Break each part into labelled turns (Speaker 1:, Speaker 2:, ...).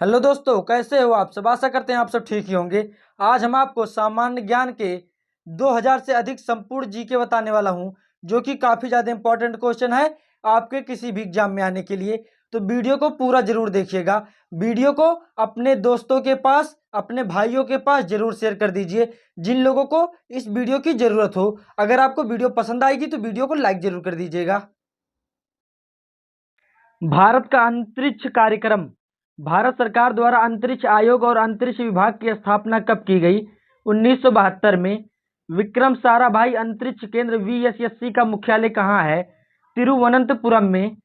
Speaker 1: Hello दोस्तों, कैसे हो आप सब। आशा करते हैं आप सब ठीक ही होंगे। आज हम आपको सामान्य ज्ञान के 2000 से अधिक संपूर्ण जीके बताने वाला हूं, जो कि काफ़ी ज़्यादा इंपॉर्टेंट क्वेश्चन है आपके किसी भी एग्जाम में आने के लिए। तो वीडियो को पूरा जरूर देखिएगा। वीडियो को अपने दोस्तों के पास, अपने भाइयों के पास जरूर शेयर कर दीजिए, जिन लोगों को इस वीडियो की ज़रूरत हो। अगर आपको वीडियो पसंद आएगी तो वीडियो को लाइक जरूर कर दीजिएगा। भारत का अंतरिक्ष कार्यक्रम। भारत सरकार द्वारा अंतरिक्ष आयोग और अंतरिक्ष विभाग की स्थापना कब की गई? 1972 में। विक्रम साराभाई अंतरिक्ष केंद्र VSSC का मुख्यालय कहाँ है? तिरुवनंतपुरम में।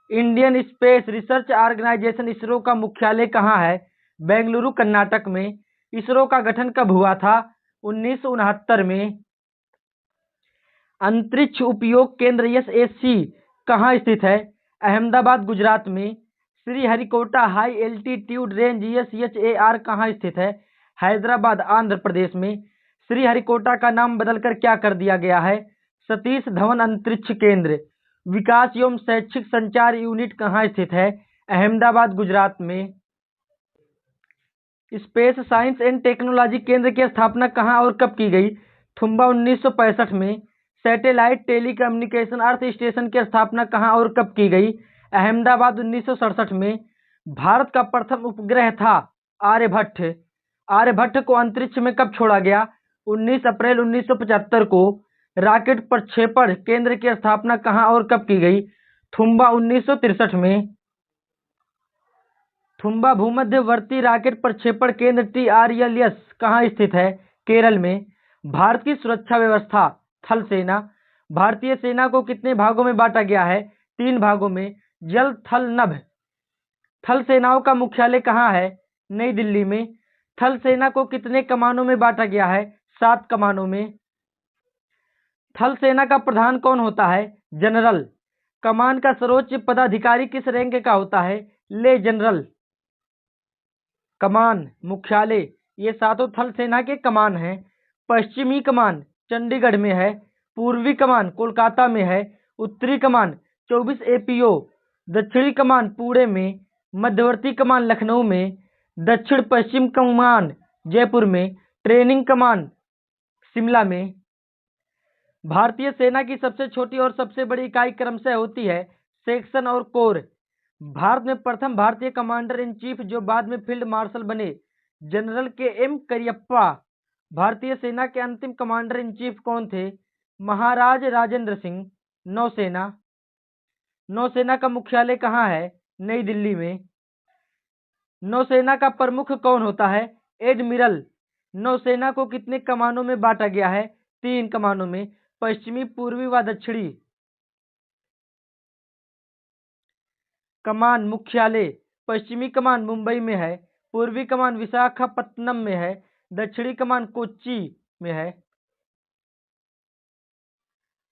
Speaker 1: Indian space research organisation ISRO का मुख्यालय कहाँ है? बेंगलुरु कर्नाटक में। इसरो का गठन कब हुआ था? 1969 में। अंतरिक्ष उपयोग केंद्र SSC कहाँ स्थित है? अहमदाबाद गुजरात में। Sriharikota high altitude range SHAR कहाँ स्थित है? हैदराबाद आंध्र प्रदेश में। श्रीहरिकोटा का नाम बदलकर क्या कर दिया गया है? सतीश धवन अंतरिक्ष केंद्र। विकास एवं शैक्षिक संचार यूनिट कहाँ स्थित है? अहमदाबाद गुजरात में। स्पेस साइंस एंड टेक्नोलॉजी केंद्र की स्थापना कहाँ और कब की गई? थुम्बा 1965 में। सैटेलाइट टेलीकम्युनिकेशन अर्थ स्टेशन की स्थापना कहाँ और कब की गई? अहमदाबाद 1967 में। भारत का प्रथम उपग्रह था आर्यभट्ट। आर्यभट्ट को अंतरिक्ष में कब छोड़ा गया? 19 अप्रैल 1975 को। रॉकेट प्रक्षेपण केंद्र की स्थापना कहाँ और कब की गई? थुम्बा 1963 में। थुम्बा भूमध्यवर्ती रॉकेट प्रक्षेपण केंद्र TRLS कहाँ स्थित है? केरल में। भारत की सुरक्षा व्यवस्था। थल सेना। भारतीय सेना को कितने भागों में बांटा गया है? 3 भागों में। जल, थल, नभ। थल सेनाओं का मुख्यालय कहाँ है? नई दिल्ली में। थल सेना को कितने कमानों में बांटा गया है? 7 कमानों में। थल सेना का प्रधान कौन होता है? जनरल। कमान का सर्वोच्च पदाधिकारी किस रैंक का होता है? ले जनरल। कमान, मुख्यालय, ये सातों थल सेना के कमान हैं। पश्चिमी कमान चंडीगढ़ में है। पूर्वी कमान कोलकाता में है। उत्तरी कमान 24 APO। दक्षिणी कमान पुणे में। मध्यवर्ती कमान लखनऊ में। दक्षिण पश्चिम कमान जयपुर में। ट्रेनिंग कमान शिमला में। भारतीय सेना की सबसे छोटी और सबसे बड़ी इकाई क्रमशः होती है सेक्शन और कोर। भारत में प्रथम भारतीय कमांडर इन चीफ जो बाद में फील्ड मार्शल बने, जनरल KM करियप्पा। भारतीय सेना के अंतिम कमांडर इन चीफ कौन थे? महाराज राजेंद्र सिंह। नौसेना। नौसेना का मुख्यालय कहाँ है? नई दिल्ली में। नौसेना का प्रमुख कौन होता है? एडमिरल। नौसेना को कितने कमानों में बांटा गया है? 3 कमानों में। पश्चिमी, पूर्वी व दक्षिणी। कमान मुख्यालय। पश्चिमी कमान मुंबई में है। पूर्वी कमान विशाखापत्तनम में है। दक्षिणी कमान कोच्चि में है।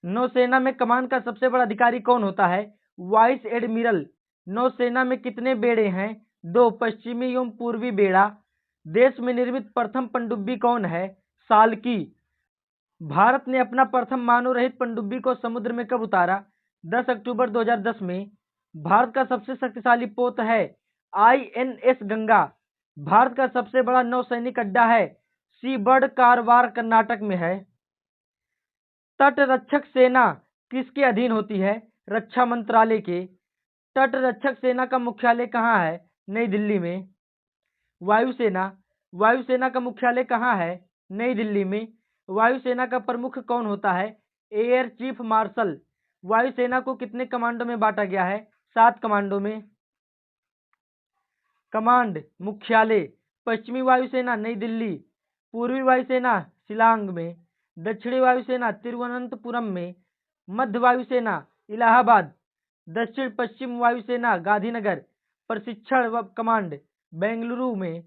Speaker 1: नौसेना में कमान का सबसे बड़ा अधिकारी कौन होता है? Vice admiral. नौसेना में कितने बेड़े हैं? 2, पश्चिमी एवं पूर्वी बेड़ा। देश में निर्मित प्रथम पनडुब्बी कौन है? साल्की। भारत ने अपना प्रथम मानव रहित पनडुब्बी को समुद्र में कब उतारा? 10 अक्टूबर 2010 में। भारत का सबसे शक्तिशाली पोत है INS गंगा। भारत का सबसे बड़ा नौसैनिक अड्डा है सी बर्ड कारवार कर्नाटक में है। तटरक्षक सेना किसके अधीन होती है? रक्षा मंत्रालय के। तटरक्षक सेना का मुख्यालय कहाँ है? नई दिल्ली में। वायुसेना। वायुसेना का मुख्यालय कहाँ है? नई दिल्ली में। वायुसेना का प्रमुख कौन होता है? Air chief marshal. वायुसेना को कितने कमांडो में बांटा गया है? 7 कमांडो में। कमांड, मुख्यालय। पश्चिमी वायुसेना नई दिल्ली। पूर्वी वायुसेना शिलांग में। दक्षिणी वायुसेना तिरुवनंतपुरम में। मध्य वायुसेना इलाहाबाद। दक्षिण पश्चिम वायुसेना गांधीनगर। प्रशिक्षण व कमांड बेंगलुरु में।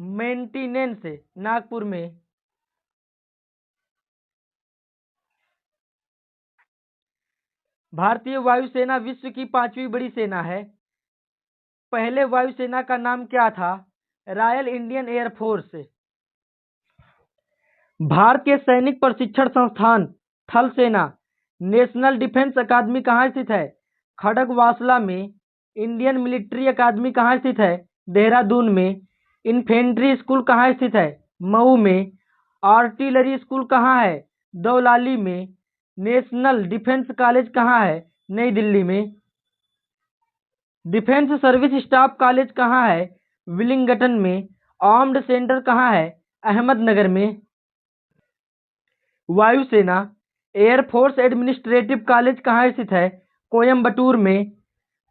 Speaker 1: मेंटेनेंस नागपुर में। भारतीय वायुसेना विश्व की 5वीं बड़ी सेना है। पहले वायुसेना का नाम क्या था? Royal Indian air force. भारतीय सैनिक प्रशिक्षण संस्थान थल सेना। नेशनल डिफेंस अकादमी कहाँ स्थित है? खड़गवासला में। इंडियन मिलिट्री अकादमी कहाँ स्थित है? देहरादून में। इन्फेंट्री स्कूल कहाँ स्थित है? मऊ में। आर्टिलरी स्कूल कहाँ है? दौलाली में। नेशनल डिफेंस कॉलेज कहाँ है? नई दिल्ली में। डिफेंस सर्विस स्टाफ कॉलेज कहाँ है? विलिंगटन में। आर्म्ड सेंटर कहाँ है? अहमदनगर में। वायुसेना एयरफोर्स एडमिनिस्ट्रेटिव कॉलेज कहाँ स्थित है? कोयम्बटूर में।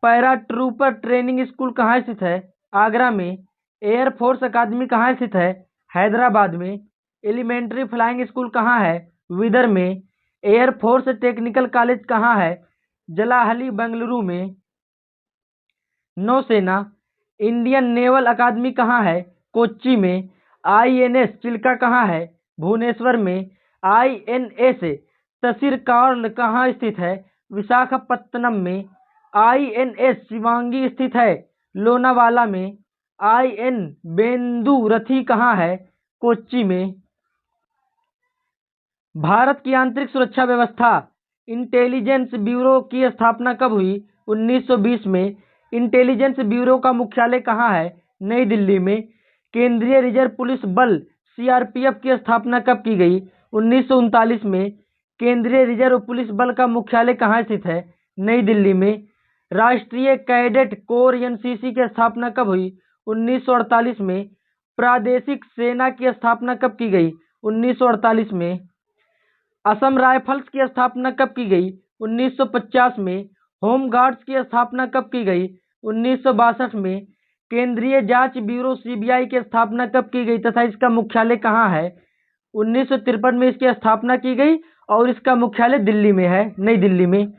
Speaker 1: पैरा ट्रूपर ट्रेनिंग स्कूल कहाँ स्थित है? आगरा में। एयरफोर्स अकादमी कहाँ स्थित है? हैदराबाद में। एलिमेंट्री फ्लाइंग स्कूल कहाँ है? विदर में। एयरफोर्स टेक्निकल कॉलेज कहाँ है? जलाहली बेंगलुरु में। नौसेना इंडियन नेवल अकादमी कहाँ है? कोच्चि में। आईएनएस चिल्का कहाँ है? भुवनेश्वर में। आईएनएस तसीरकार्ल कहाँ स्थित है? विशाखापत्तनम में। आईएनएस शिवांगी स्थित है लोनावाला में। आईएन बेंदुरथी कहाँ है? कोच्चि में। भारत की आंतरिक सुरक्षा व्यवस्था इंटेलिजेंस ब्यूरो की स्थापना कब हुई? 1920 में। इंटेलिजेंस ब्यूरो का मुख्यालय कहाँ है? नई दिल्ली में। केंद्रीय रिजर्व पुलिस बल सीआरपीएफ की स्थापना कब की गई? 1939 में। केंद्रीय रिजर्व पुलिस बल का मुख्यालय कहाँ स्थित है? नई दिल्ली में। राष्ट्रीय कैडेट कोर एनसीसी की स्थापना कब हुई? 1948 में। प्रादेशिक सेना की स्थापना कब की गई? 1948 में। असम राइफल्स की स्थापना कब की गई? 1950 में। होम गार्ड्स की स्थापना कब की गई? 1962 में। केंद्रीय जांच ब्यूरो सीबीआई की स्थापना कब की गई तथा इसका मुख्यालय कहाँ है? 1953 में इसकी स्थापना की गई और इसका मुख्यालय दिल्ली में है, नई दिल्ली में।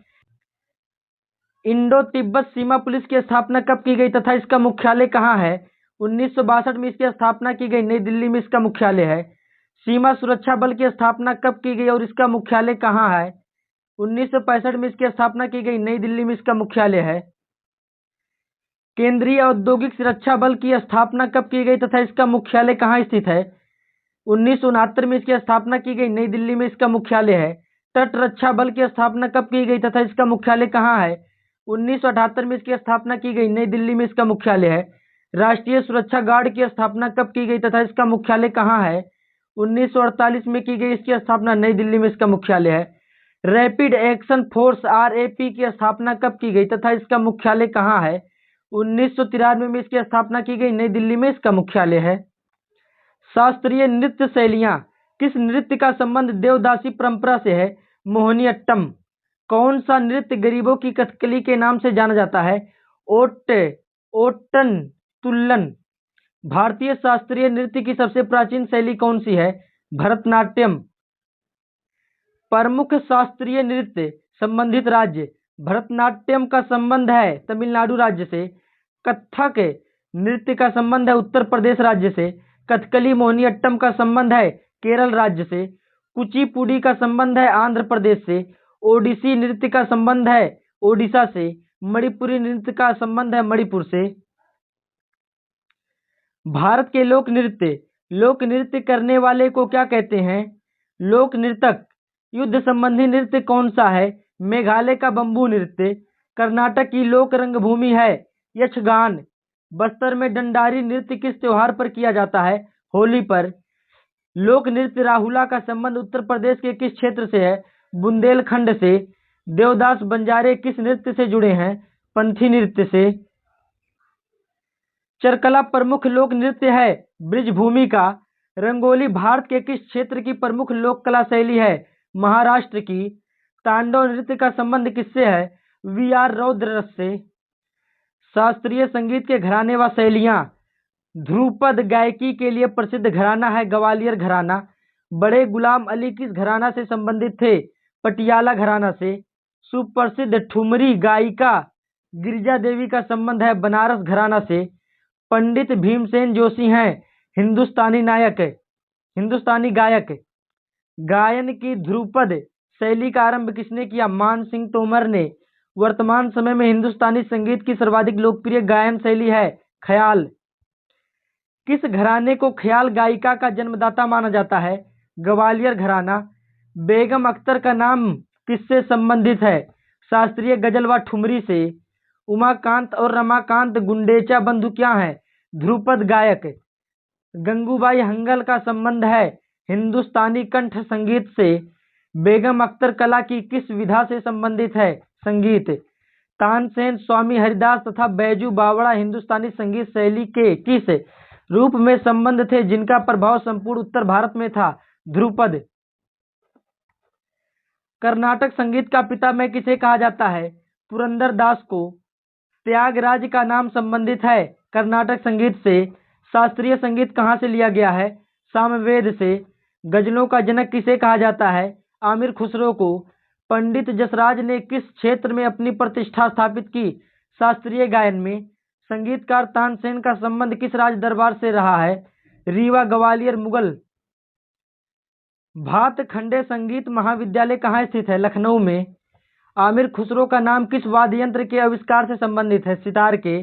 Speaker 1: इंडो तिब्बत सीमा पुलिस की स्थापना कब की गई तथा इसका मुख्यालय कहाँ है? 1962 में इसकी स्थापना की गई, नई दिल्ली में इसका मुख्यालय है। सीमा सुरक्षा बल की स्थापना कब की गई और इसका मुख्यालय कहाँ है? 1965 में इसकी स्थापना की गई, नई दिल्ली में इसका मुख्यालय है। केंद्रीय औद्योगिक सुरक्षा बल की स्थापना कब की गई तथा इसका मुख्यालय कहाँ स्थित है? 1969 में इसकी स्थापना की गई, नई दिल्ली में इसका मुख्यालय है। तट रक्षा बल की स्थापना कब की गई तथा इसका मुख्यालय कहाँ है? 1978 में इसकी स्थापना की गई, नई दिल्ली में इसका मुख्यालय है। राष्ट्रीय सुरक्षा गार्ड की स्थापना कब की गई तथा इसका मुख्यालय कहाँ है? 1948 में की गई, इसकी स्थापना नई दिल्ली में इसका मुख्यालय है। रैपिड एक्शन फोर्स आरएपी की स्थापना कब की गई तथा इसका मुख्यालय कहाँ है? 1993 में इसकी स्थापना की गई, नई दिल्ली में इसका मुख्यालय है। शास्त्रीय नृत्य शैलियाँ किस नृत्य का संबंध देवदासी परंपरा से है? मोहिनीअट्टम। कौन सा नृत्य गरीबों की कथकली के नाम से जाना जाता है? ओटन तुल्लन। भारतीय शास्त्रीय नृत्य की सबसे प्राचीन शैली कौन सी है? भरतनाट्यम। प्रमुख शास्त्रीय नृत्य संबंधित राज्य। भरतनाट्यम का संबंध है तमिलनाडु राज्य से। कथक नृत्य का संबंध है उत्तर प्रदेश राज्य से। कथकली मोहिनीअट्टम का संबंध है केरल राज्य से। कुचिपुड़ी का संबंध है आंध्र प्रदेश से। ओडिसी नृत्य का संबंध है ओडिशा से। मणिपुरी नृत्य का संबंध है मणिपुर से। भारत के लोक नृत्य करने वाले को क्या कहते हैं? लोक नृतक। युद्ध संबंधी नृत्य कौन सा है? मेघालय का बंबू नृत्य। कर्नाटक की लोक रंगभूमि है यक्षगान। बस्तर में डंडारी नृत्य किस त्योहार पर किया जाता है? होली पर। लोक नृत्य राहुला का संबंध उत्तर प्रदेश के किस क्षेत्र से है? बुंदेलखंड से। देवदास बंजारे किस नृत्य से जुड़े हैं? पंथी नृत्य से। चरकला प्रमुख लोक नृत्य है ब्रिजभूमि का। रंगोली भारत के किस क्षेत्र की प्रमुख लोक कला शैली है? महाराष्ट्र की। तांडव नृत्य का संबंध किससे है? वीआर रौद्ररस से। शास्त्रीय संगीत के घराने व शैलियाँ। ध्रुपद गायकी के लिए प्रसिद्ध घराना है ग्वालियर घराना। बड़े गुलाम अली किस घराना से संबंधित थे? पटियाला घराना से। सुप्रसिद्ध ठुमरी गायिका गिरिजा देवी का संबंध है बनारस घराना से। पंडित भीमसेन जोशी हैं हिंदुस्तानी गायक। गायन की ध्रुपद शैली का आरंभ किसने किया? मान सिंह तोमर ने। वर्तमान समय में हिंदुस्तानी संगीत की सर्वाधिक लोकप्रिय गायन शैली है ख्याल। किस घराने को ख्याल गायिका का जन्मदाता माना जाता है? ग्वालियर घराना। बेगम अख्तर का नाम किससे संबंधित है? शास्त्रीय गजल व ठुमरी से। उमाकांत और रमाकांत गुंडेचा बंधु क्या हैं? ध्रुपद गायक। गंगूबाई हंगल का संबंध है हिंदुस्तानी कंठ संगीत से। बेगम अख्तर कला की किस विधा से संबंधित है? संगीत। तानसेन, स्वामी हरिदास तथा बैजू बावड़ा हिंदुस्तानी संगीत शैली के किस रूप में संबंध थे जिनका प्रभाव संपूर्ण उत्तर भारत में था? ध्रुपद। कर्नाटक संगीत का पिता में किसे कहा जाता है? पुरंदर दास को। त्यागराज का नाम संबंधित है कर्नाटक संगीत से। शास्त्रीय संगीत कहाँ से लिया गया है? सामवेद से। गजलों का जनक किसे कहा जाता है? आमिर खुसरो को। पंडित जसराज ने किस क्षेत्र में अपनी प्रतिष्ठा स्थापित की? शास्त्रीय गायन में। संगीतकार तानसेन का संबंध किस राज दरबार से रहा है? रीवा, ग्वालियर, मुगल। भातखंडे संगीत महाविद्यालय कहाँ स्थित है? लखनऊ में। आमिर खुसरो का नाम किस वाद्य यंत्र के आविष्कार से संबंधित है? सितार के।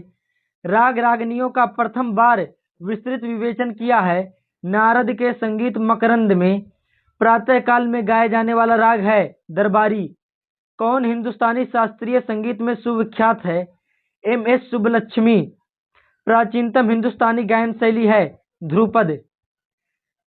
Speaker 1: राग रागनियों का प्रथम बार विस्तृत विवेचन किया है नारद के संगीत मकरंद में। प्रातः काल में गाए जाने वाला राग है दरबारी। कौन हिंदुस्तानी शास्त्रीय संगीत में सुविख्यात है? एम.एस. सुब्बलक्ष्मी। प्राचीनतम हिंदुस्तानी गायन शैली है ध्रुपद।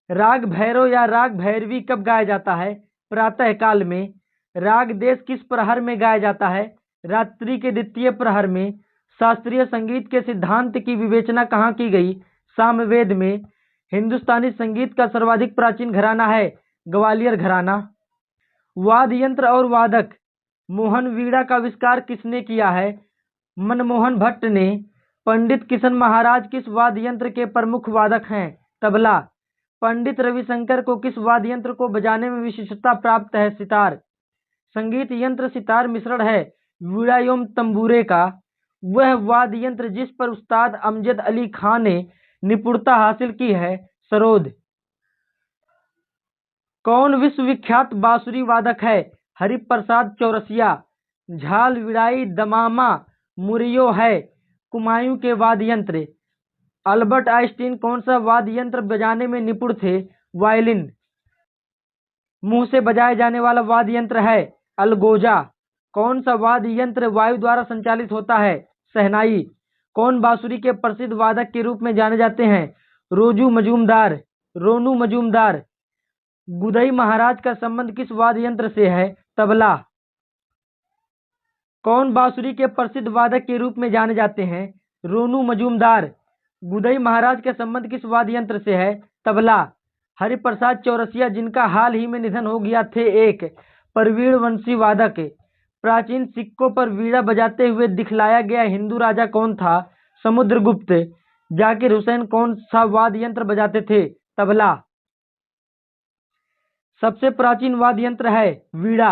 Speaker 1: राग भैरव या राग भैरवी कब गाया जाता है? प्रातः काल में। राग देश किस प्रहर में गाया जाता है? रात्रि के द्वितीय प्रहर में। शास्त्रीय संगीत के सिद्धांत की विवेचना कहाँ की गई? सामवेद में। हिंदुस्तानी संगीत का सर्वाधिक प्राचीन घराना है ग्वालियर घराना। वाद्य यंत्र और वादक। मोहन वीणा का आविष्कार किसने किया है? मनमोहन भट्ट ने। पंडित किशन महाराज किस वाद्य यंत्र के प्रमुख वादक हैं? तबला। पंडित रविशंकर को किस वाद्य यंत्र को बजाने में विशिष्टता प्राप्त है? सितार। संगीत यंत्र सितार मिश्रण है वीणा एवं तंबूरे का। वह वाद्य यंत्र जिस पर उस्ताद अमजद अली खान ने निपुणता हासिल की है? सरोद। कौन विश्वविख्यात बांसुरी वादक है? हरिप्रसाद चौरसिया। झाल, विड़ाई, दमामा, मुरियो है कुमायूं के वाद्य यंत्र। अल्बर्ट आइंस्टीन कौन सा वाद्य यंत्र बजाने में निपुण थे? वायलिन। मुंह से बजाए जाने वाला वाद्य यंत्र है अलगोजा। कौन सा वाद्य यंत्र वायु द्वारा संचालित होता है? शहनाई। कौन बांसुरी के प्रसिद्ध वादक के रूप में जाने जाते हैं? रोनू मजूमदार। गुदई महाराज का संबंध किस वाद्य यंत्र से है? तबला। कौन बांसुरी के प्रसिद्ध वादक के रूप में जाने जाते हैं? रोनू मजूमदार। गुदई महाराज का संबंध किस वाद्य यंत्र से है? तबला। हरिप्रसाद चौरसिया जिनका हाल ही में निधन हो गया थे एक प्रवीण वंशी वादक। प्राचीन सिक्कों पर वीणा बजाते हुए दिखलाया गया हिंदू राजा कौन था? समुद्रगुप्त। जाकिर हुसैन कौन सा वाद्य यंत्र बजाते थे? तबला। सबसे प्राचीन वाद्य यंत्र है वीणा।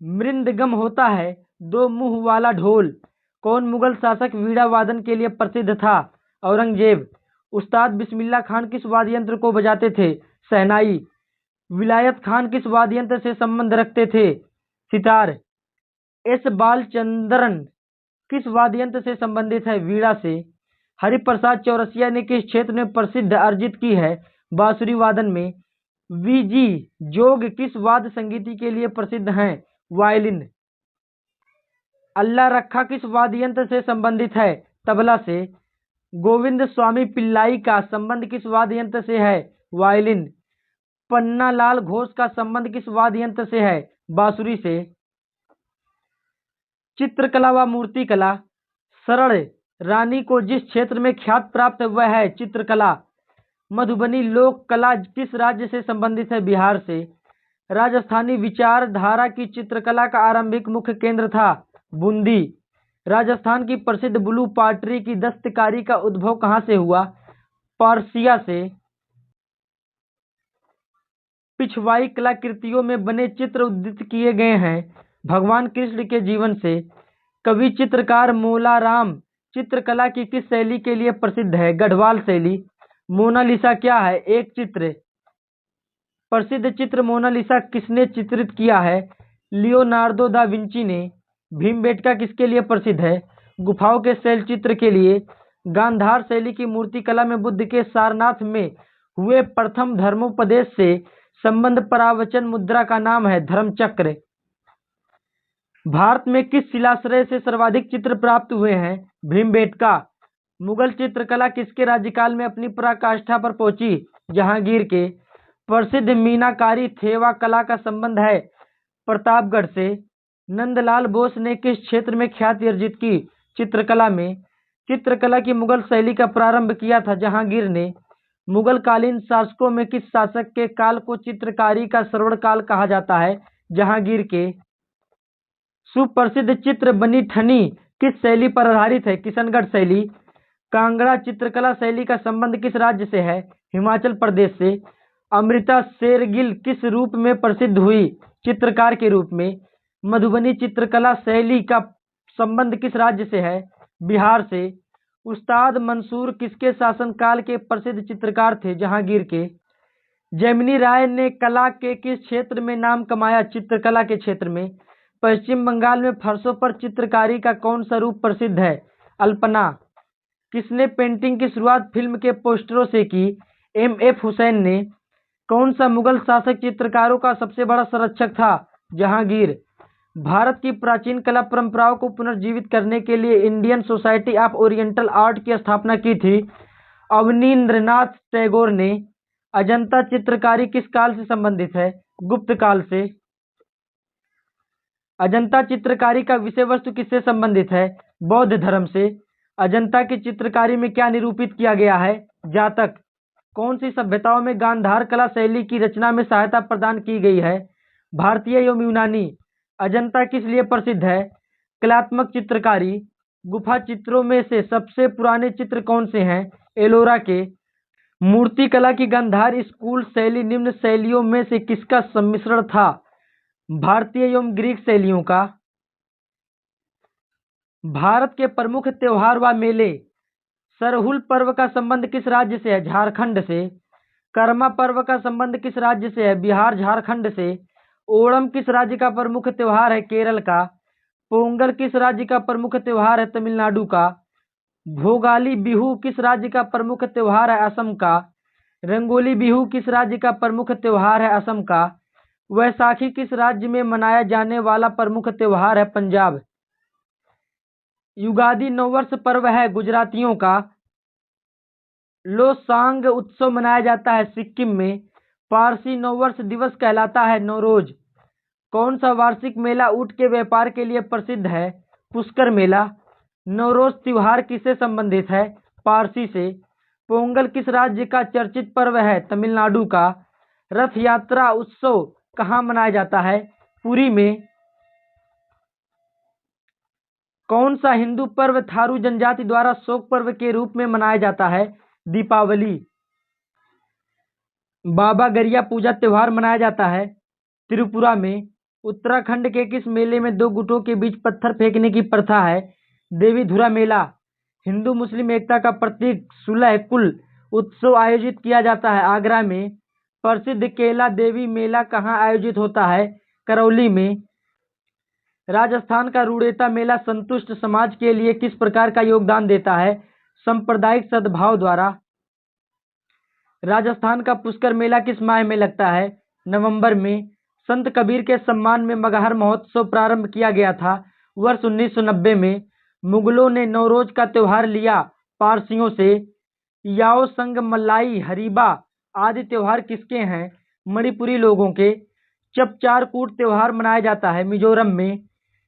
Speaker 1: मृदंगम होता है दो मुंह वाला ढोल। कौन मुगल शासक वीणा वादन के लिए प्रसिद्ध था? औरंगजेब। उस्ताद बिस्मिल्लाह खान किस वाद्य यंत्र को बजाते थे? शहनाई। विलायत खान किस वाद्य यंत्र से संबंध रखते थे? सितार। एस बालचंद्रन किस वाद्य यंत्र से संबंधित है? वीणा से। हरिप्रसाद चौरसिया ने किस क्षेत्र में प्रसिद्ध अर्जित की है? बांसुरी वादन में। वीजी जोग किस वाद्य संगीत के लिए प्रसिद्ध हैं? वायलिन। अल्लाह रखा किस वाद्य यंत्र से संबंधित है? तबला से। गोविंद स्वामी पिल्लाई का संबंध किस वाद्य यंत्र से है? वायलिन। पन्नालाल घोष का संबंध किस वाद्य यंत्र से है? बांसुरी से। चित्रकला व मूर्तिकला। शरण रानी को जिस क्षेत्र में ख्याति प्राप्त हुआ है चित्रकला। मधुबनी लोक कला किस राज्य से संबंधित है? बिहार से। राजस्थानी विचारधारा की चित्रकला का आरंभिक मुख्य केंद्र था बूंदी। राजस्थान की प्रसिद्ध ब्लू पॉटरी की दस्तकारी का उद्भव कहाँ से हुआ? पर्सिया से। पिछवाई कलाकृतियों में बने चित्र उद्धृत किए गए हैं भगवान कृष्ण के जीवन से। कवि चित्रकार मोलाराम चित्रकला की किस शैली के लिए प्रसिद्ध है? गढ़वाल शैली। मोनालिसा क्या है? एक चित्र। प्रसिद्ध चित्र मोनालिसा किसने चित्रित किया है? लियोनार्दो दा विंची ने। भीमबेटका किसके लिए प्रसिद्ध है? गुफाओं के शैल चित्र के लिए। गांधार शैली की मूर्तिकला में बुद्ध के सारनाथ में हुए प्रथम धर्मोपदेश से संबंध परावचन मुद्रा का नाम है धर्मचक्र। भारत में किस शिलाश्रय से सर्वाधिक चित्र प्राप्त हुए हैं? भीमबेटका। मुगल चित्रकला किसके राज्यकाल में अपनी पराकाष्ठा पर पहुंची? जहांगीर के। प्रसिद्ध मीनाकारी थेवा कला का संबंध है प्रतापगढ़ से। नंदलाल बोस ने किस क्षेत्र में ख्याति अर्जित की? चित्रकला में। चित्रकला की मुगल शैली का प्रारंभ किया था जहांगीर ने। मुगल कालीन शासकों में किस शासक के काल को चित्रकारी का स्वर्ण काल कहा जाता है? जहांगीर के। सुप्रसिद्ध चित्र बनी ठनी किस शैली पर आधारित है? किशनगढ़ शैली। कांगड़ा चित्रकला शैली का संबंध किस राज्य से है? हिमाचल प्रदेश से। अमृता शेरगिल किस रूप में प्रसिद्ध हुई? चित्रकार के रूप में। मधुबनी चित्रकला शैली का संबंध किस राज्य से है? बिहार से। उस्ताद मंसूर किसके शासनकाल के प्रसिद्ध चित्रकार थे? जहांगीर के। जैमिनी राय ने कला के किस क्षेत्र में नाम कमाया? चित्रकला के क्षेत्र में। पश्चिम बंगाल में फर्शों पर चित्रकारी का कौन सा रूप प्रसिद्ध है? अल्पना। किसने पेंटिंग की शुरुआत फिल्म के पोस्टरों से की? M.F. हुसैन ने। कौन सा मुगल शासक चित्रकारों का सबसे बड़ा संरक्षक था? जहांगीर। भारत की प्राचीन कला परंपराओं को पुनर्जीवित करने के लिए Indian society of oriental art की स्थापना की थी अवनींद्रनाथ टैगोर ने। अजंता चित्रकारी किस काल से संबंधित है? गुप्त काल से। अजंता चित्रकारी का विषय वस्तु किससे संबंधित है? बौद्ध धर्म से। अजंता की चित्रकारी में क्या निरूपित किया गया है? जातक। कौन सी सभ्यताओं में गांधार कला शैली की रचना में सहायता प्रदान की गई है? भारतीय एवं यूनानी। अजंता किस लिए प्रसिद्ध है? कलात्मक चित्रकारी। गुफा चित्रों में से सबसे पुराने चित्र कौन से हैं? एलोरा के। मूर्तिकला की गांधार स्कूल शैली निम्न शैलियों में से किसका सम्मिश्रण था? भारतीय एवं ग्रीक शैलियों का। भारत के प्रमुख त्योहार व मेले। सरहुल पर्व का संबंध किस राज्य से है? झारखंड से। कर्मा पर्व का संबंध किस राज्य से है? बिहार झारखंड से। ओणम किस राज्य का प्रमुख त्योहार है? केरल का। पोंगल किस राज्य का प्रमुख त्योहार है? तमिलनाडु का। भोगाली बिहू किस राज्य का प्रमुख त्योहार है? असम का। रंगोली बिहू किस राज्य का प्रमुख त्योहार है? असम का। वैसाखी किस राज्य में मनाया जाने वाला प्रमुख त्योहार है? पंजाब। युगादि नववर्ष पर्व है गुजरातियों का। लोसांग उत्सव मनाया जाता है सिक्किम में। पारसी नववर्ष दिवस कहलाता है नौरोज। कौन सा वार्षिक मेला ऊंट के व्यापार के लिए प्रसिद्ध है? पुष्कर मेला। नौरोज त्योहार किससे संबंधित है? पारसी से। पोंगल किस राज्य का चर्चित पर्व है? तमिलनाडु का। रथ यात्रा उत्सव कहाँ मनाया जाता है? पुरी में। कौन सा हिंदू पर्व थारू जनजाति द्वारा शोक पर्व के रूप में मनाया जाता है? दीपावली। बाबा गरिया पूजा त्योहार मनाया जाता है त्रिपुरा में। उत्तराखंड के किस मेले में दो गुटों के बीच पत्थर फेंकने की प्रथा है? देवी धुरा मेला। हिंदू मुस्लिम एकता का प्रतीक सुलह कुल उत्सव आयोजित किया जाता है आगरा में। प्रसिद्ध केला देवी मेला कहाँ आयोजित होता है? करौली में। राजस्थान का रूड़ेता मेला संतुष्ट समाज के लिए किस प्रकार का योगदान देता है? सांप्रदायिक सद्भाव द्वारा। राजस्थान का पुष्कर मेला किस माह में लगता है? नवंबर में। संत कबीर के सम्मान में मगहर महोत्सव प्रारंभ किया गया था वर्ष 1990 में। मुगलों ने नौरोज का त्योहार लिया पारसियों से। याओ संग मलाई हरीबा आदि त्योहार किसके हैं? मणिपुरी लोगों के। चपचारकूट त्योहार मनाया जाता है मिजोरम में।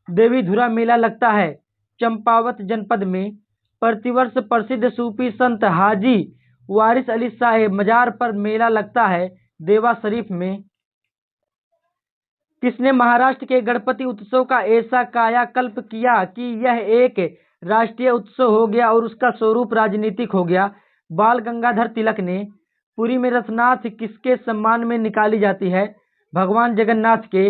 Speaker 1: देवी धुरा मेला लगता है चंपावत जनपद में। प्रतिवर्ष प्रसिद्ध सूफी संत हाजी वारिस अली शाह मजार पर मेला लगता है देवा शरीफ में। किसने महाराष्ट्र के गणपति उत्सव का ऐसा कायाकल्प किया कि यह एक राष्ट्रीय उत्सव हो गया और उसका स्वरूप राजनीतिक हो गया? बाल गंगाधर तिलक ने। पुरी में रथनाथ किसके सम्मान में निकाली जाती है? भगवान जगन्नाथ के।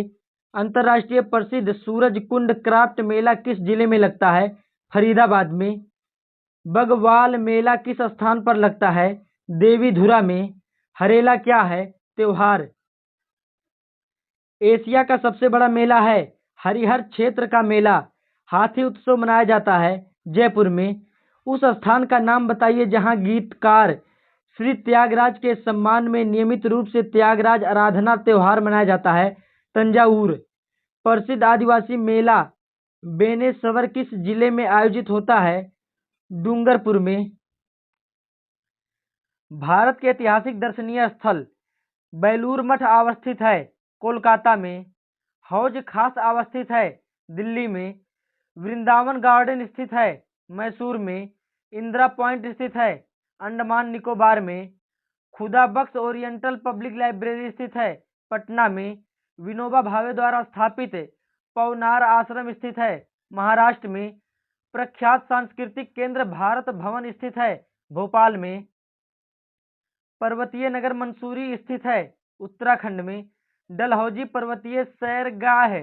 Speaker 1: अंतर्राष्ट्रीय प्रसिद्ध सूरज कुंड क्राफ्ट मेला किस जिले में लगता है? फरीदाबाद में। बगवाल मेला किस स्थान पर लगता है? देवी धुरा में। हरेला क्या है? त्योहार। एशिया का सबसे बड़ा मेला है हरिहर क्षेत्र का मेला। हाथी उत्सव मनाया जाता है जयपुर में। उस स्थान का नाम बताइए जहां गीतकार श्री त्यागराज के सम्मान में नियमित रूप से त्यागराज आराधना त्योहार मनाया जाता है तंजावुर। प्रसिद्ध आदिवासी मेला बेनेश्वर किस जिले में आयोजित होता है? डूंगरपुर में। भारत के ऐतिहासिक दर्शनीय स्थल बेलूर मठ अवस्थित है, कोलकाता में। हौज खास अवस्थित है, दिल्ली में। वृंदावन गार्डन स्थित है, मैसूर में। इंदिरा पॉइंट स्थित है, अंडमान निकोबार में। खुदा बख्श ओरिएंटल पब्लिक लाइब्रेरी स्थित है, पटना में। विनोबा भावे द्वारा स्थापित पवनार आश्रम स्थित है, महाराष्ट्र में। प्रख्यात सांस्कृतिक केंद्र भारत भवन स्थित है, भोपाल में। पर्वतीय नगर मंसूरी स्थित है, उत्तराखंड में। डलहौजी पर्वतीय सैरगाह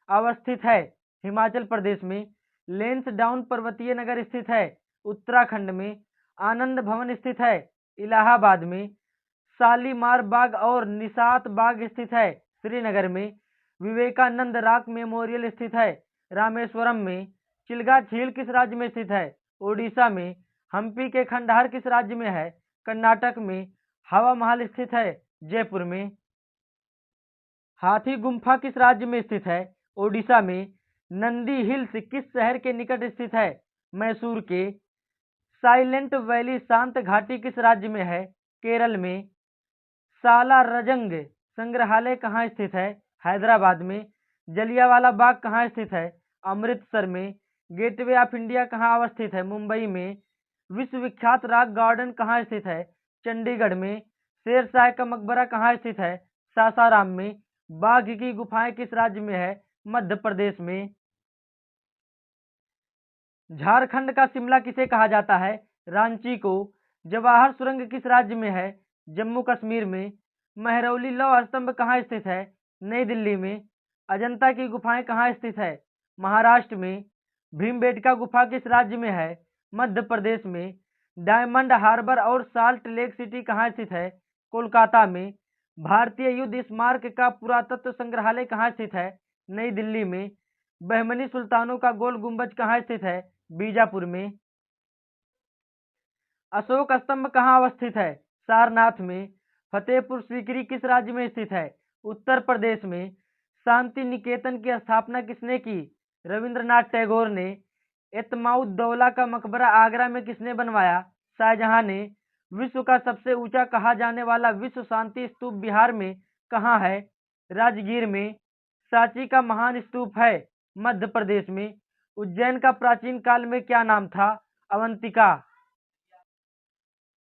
Speaker 1: अवस्थित है, हिमाचल प्रदेश में। लेंस डाउन पर्वतीय नगर स्थित है, उत्तराखंड में। आनंद भवन स्थित है, इलाहाबाद में। शालीमार बाग और निशात बाग स्थित है, श्रीनगर में। विवेकानंद रॉक मेमोरियल स्थित है, रामेश्वरम में। चिल्का झील किस राज्य में स्थित है, ओडिशा में। हम्पी के खंडहर किस राज्य में है, कर्नाटक में। हवा महल स्थित है, जयपुर में। हाथी गुम्फा किस राज्य में स्थित है, ओडिशा में। नंदी हिल्स किस शहर के निकट स्थित है, मैसूर के। साइलेंट वैली शांत घाटी किस राज्य में है, केरल में। सालारजंग संग्रहालय कहाँ स्थित है, हैदराबाद में। जलियांवाला बाग कहाँ स्थित है, अमृतसर में। गेटवे ऑफ इंडिया कहाँ अवस्थित है, मुंबई में। विश्व विख्यात रॉक गार्डन कहाँ स्थित है, चंडीगढ़ में। शेरशाह का मकबरा कहाँ स्थित है, सासाराम में। बाघ की गुफाएं किस राज्य में है, मध्य प्रदेश में। झारखंड का शिमला किसे कहा जाता है, रांची को। जवाहर सुरंग किस राज्य में है, जम्मू कश्मीर में। महरौली लौह स्तंभ कहाँ स्थित है, नई दिल्ली में। अजंता की गुफाएं कहाँ स्थित है, महाराष्ट्र में। भीमबेटका गुफा किस राज्य में है, मध्य प्रदेश में। डायमंड हार्बर और साल्ट लेक सिटी कहाँ स्थित है, कोलकाता में। भारतीय युद्ध स्मारक का पुरातत्व संग्रहालय कहाँ स्थित है, नई दिल्ली में। बहमनी सुल्तानों का गोल गुंबज कहाँ स्थित है, बीजापुर में। अशोक स्तंभ कहाँ अवस्थित है, सारनाथ में। फतेहपुर सीकरी किस राज्य में स्थित है, उत्तर प्रदेश में। शांति निकेतन की स्थापना किसने की, रविंद्रनाथ टैगोर ने। एतमाउद्दौला का मकबरा आगरा में किसने बनवाया, शाहजहां ने। विश्व का सबसे ऊंचा कहा जाने वाला विश्व शांति स्तूप बिहार में कहाँ है, राजगीर में। सांची का महान स्तूप है, मध्य प्रदेश में। उज्जैन का प्राचीन काल में क्या नाम था, अवंतिका।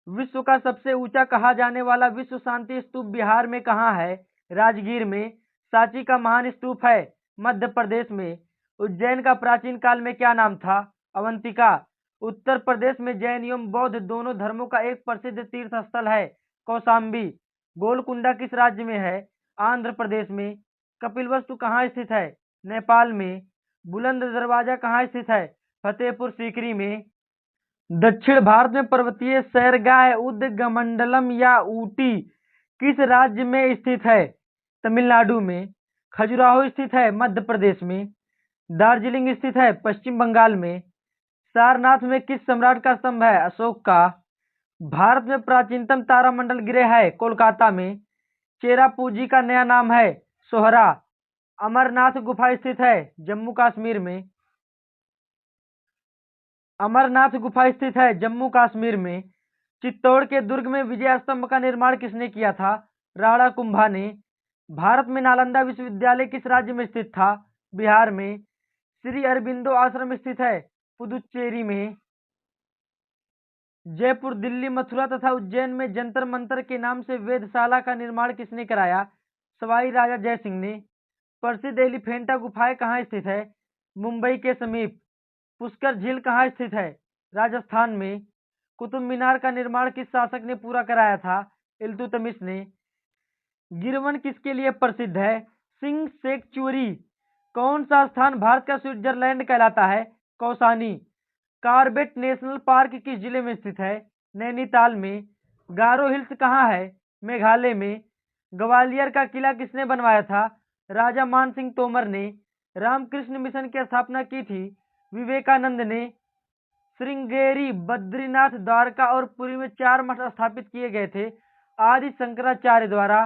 Speaker 1: विश्व का सबसे ऊंचा कहा जाने वाला विश्व शांति स्तूप बिहार में कहाँ है, राजगीर में। सांची का महान स्तूप है, मध्य प्रदेश में। उज्जैन का प्राचीन काल में क्या नाम था, अवंतिका। उत्तर प्रदेश में जैन एवं बौद्ध दोनों धर्मों का एक प्रसिद्ध तीर्थ स्थल है, कौशाम्बी। गोलकुंडा किस राज्य में है, आंध्र प्रदेश में। कपिलवस्तु कहाँ स्थित है, नेपाल में। बुलंद दरवाजा कहाँ स्थित है, फतेहपुर सीकरी में। दक्षिण भारत में पर्वतीय सैरगाह उदगमंडलम या ऊटी किस राज्य में स्थित है, तमिलनाडु में। खजुराहो स्थित है, मध्य प्रदेश में। दार्जिलिंग स्थित है, पश्चिम बंगाल में। सारनाथ में किस सम्राट का स्तंभ है, अशोक का। भारत में प्राचीनतम तारामंडल गृह है, कोलकाता में। चेरापूंजी का नया नाम है, सोहरा। अमरनाथ गुफा स्थित है, जम्मू कश्मीर में। अमरनाथ गुफा स्थित है, जम्मू कश्मीर में। चित्तौड़ के दुर्ग में विजय स्तंभ का निर्माण किसने किया था, राणा कुंभा ने। भारत में नालंदा विश्वविद्यालय किस राज्य में स्थित था, बिहार में। श्री अरबिंदो आश्रम स्थित है, पुदुचेरी में। जयपुर, दिल्ली, मथुरा तथा उज्जैन में जंतर मंतर के नाम से वेधशाला का निर्माण किसने कराया, सवाई राजा जय सिंह ने। प्रसिद्ध एलिफेंटा गुफाएं कहाँ स्थित है, मुंबई के समीप। पुष्कर झील कहाँ स्थित है, राजस्थान में। कुतुब मीनार का निर्माण किस शासक ने पूरा कराया था, इल्तुतमिश ने। गिरवन किसके लिए प्रसिद्ध है, सिंह सेक्चुरी। कौन सा स्थान भारत का स्विट्जरलैंड कहलाता है, कौसानी। कार्बेट नेशनल पार्क किस जिले में स्थित है, नैनीताल में। गारो हिल्स कहाँ है, मेघालय में। ग्वालियर का किला किसने बनवाया था, राजा मान सिंह तोमर ने। रामकृष्ण मिशन की स्थापना की थी, विवेकानंद ने। श्रृंगेरी, बद्रीनाथ, द्वारका और पुरी में 4 मठ स्थापित किए गए थे, आदि शंकराचार्य द्वारा।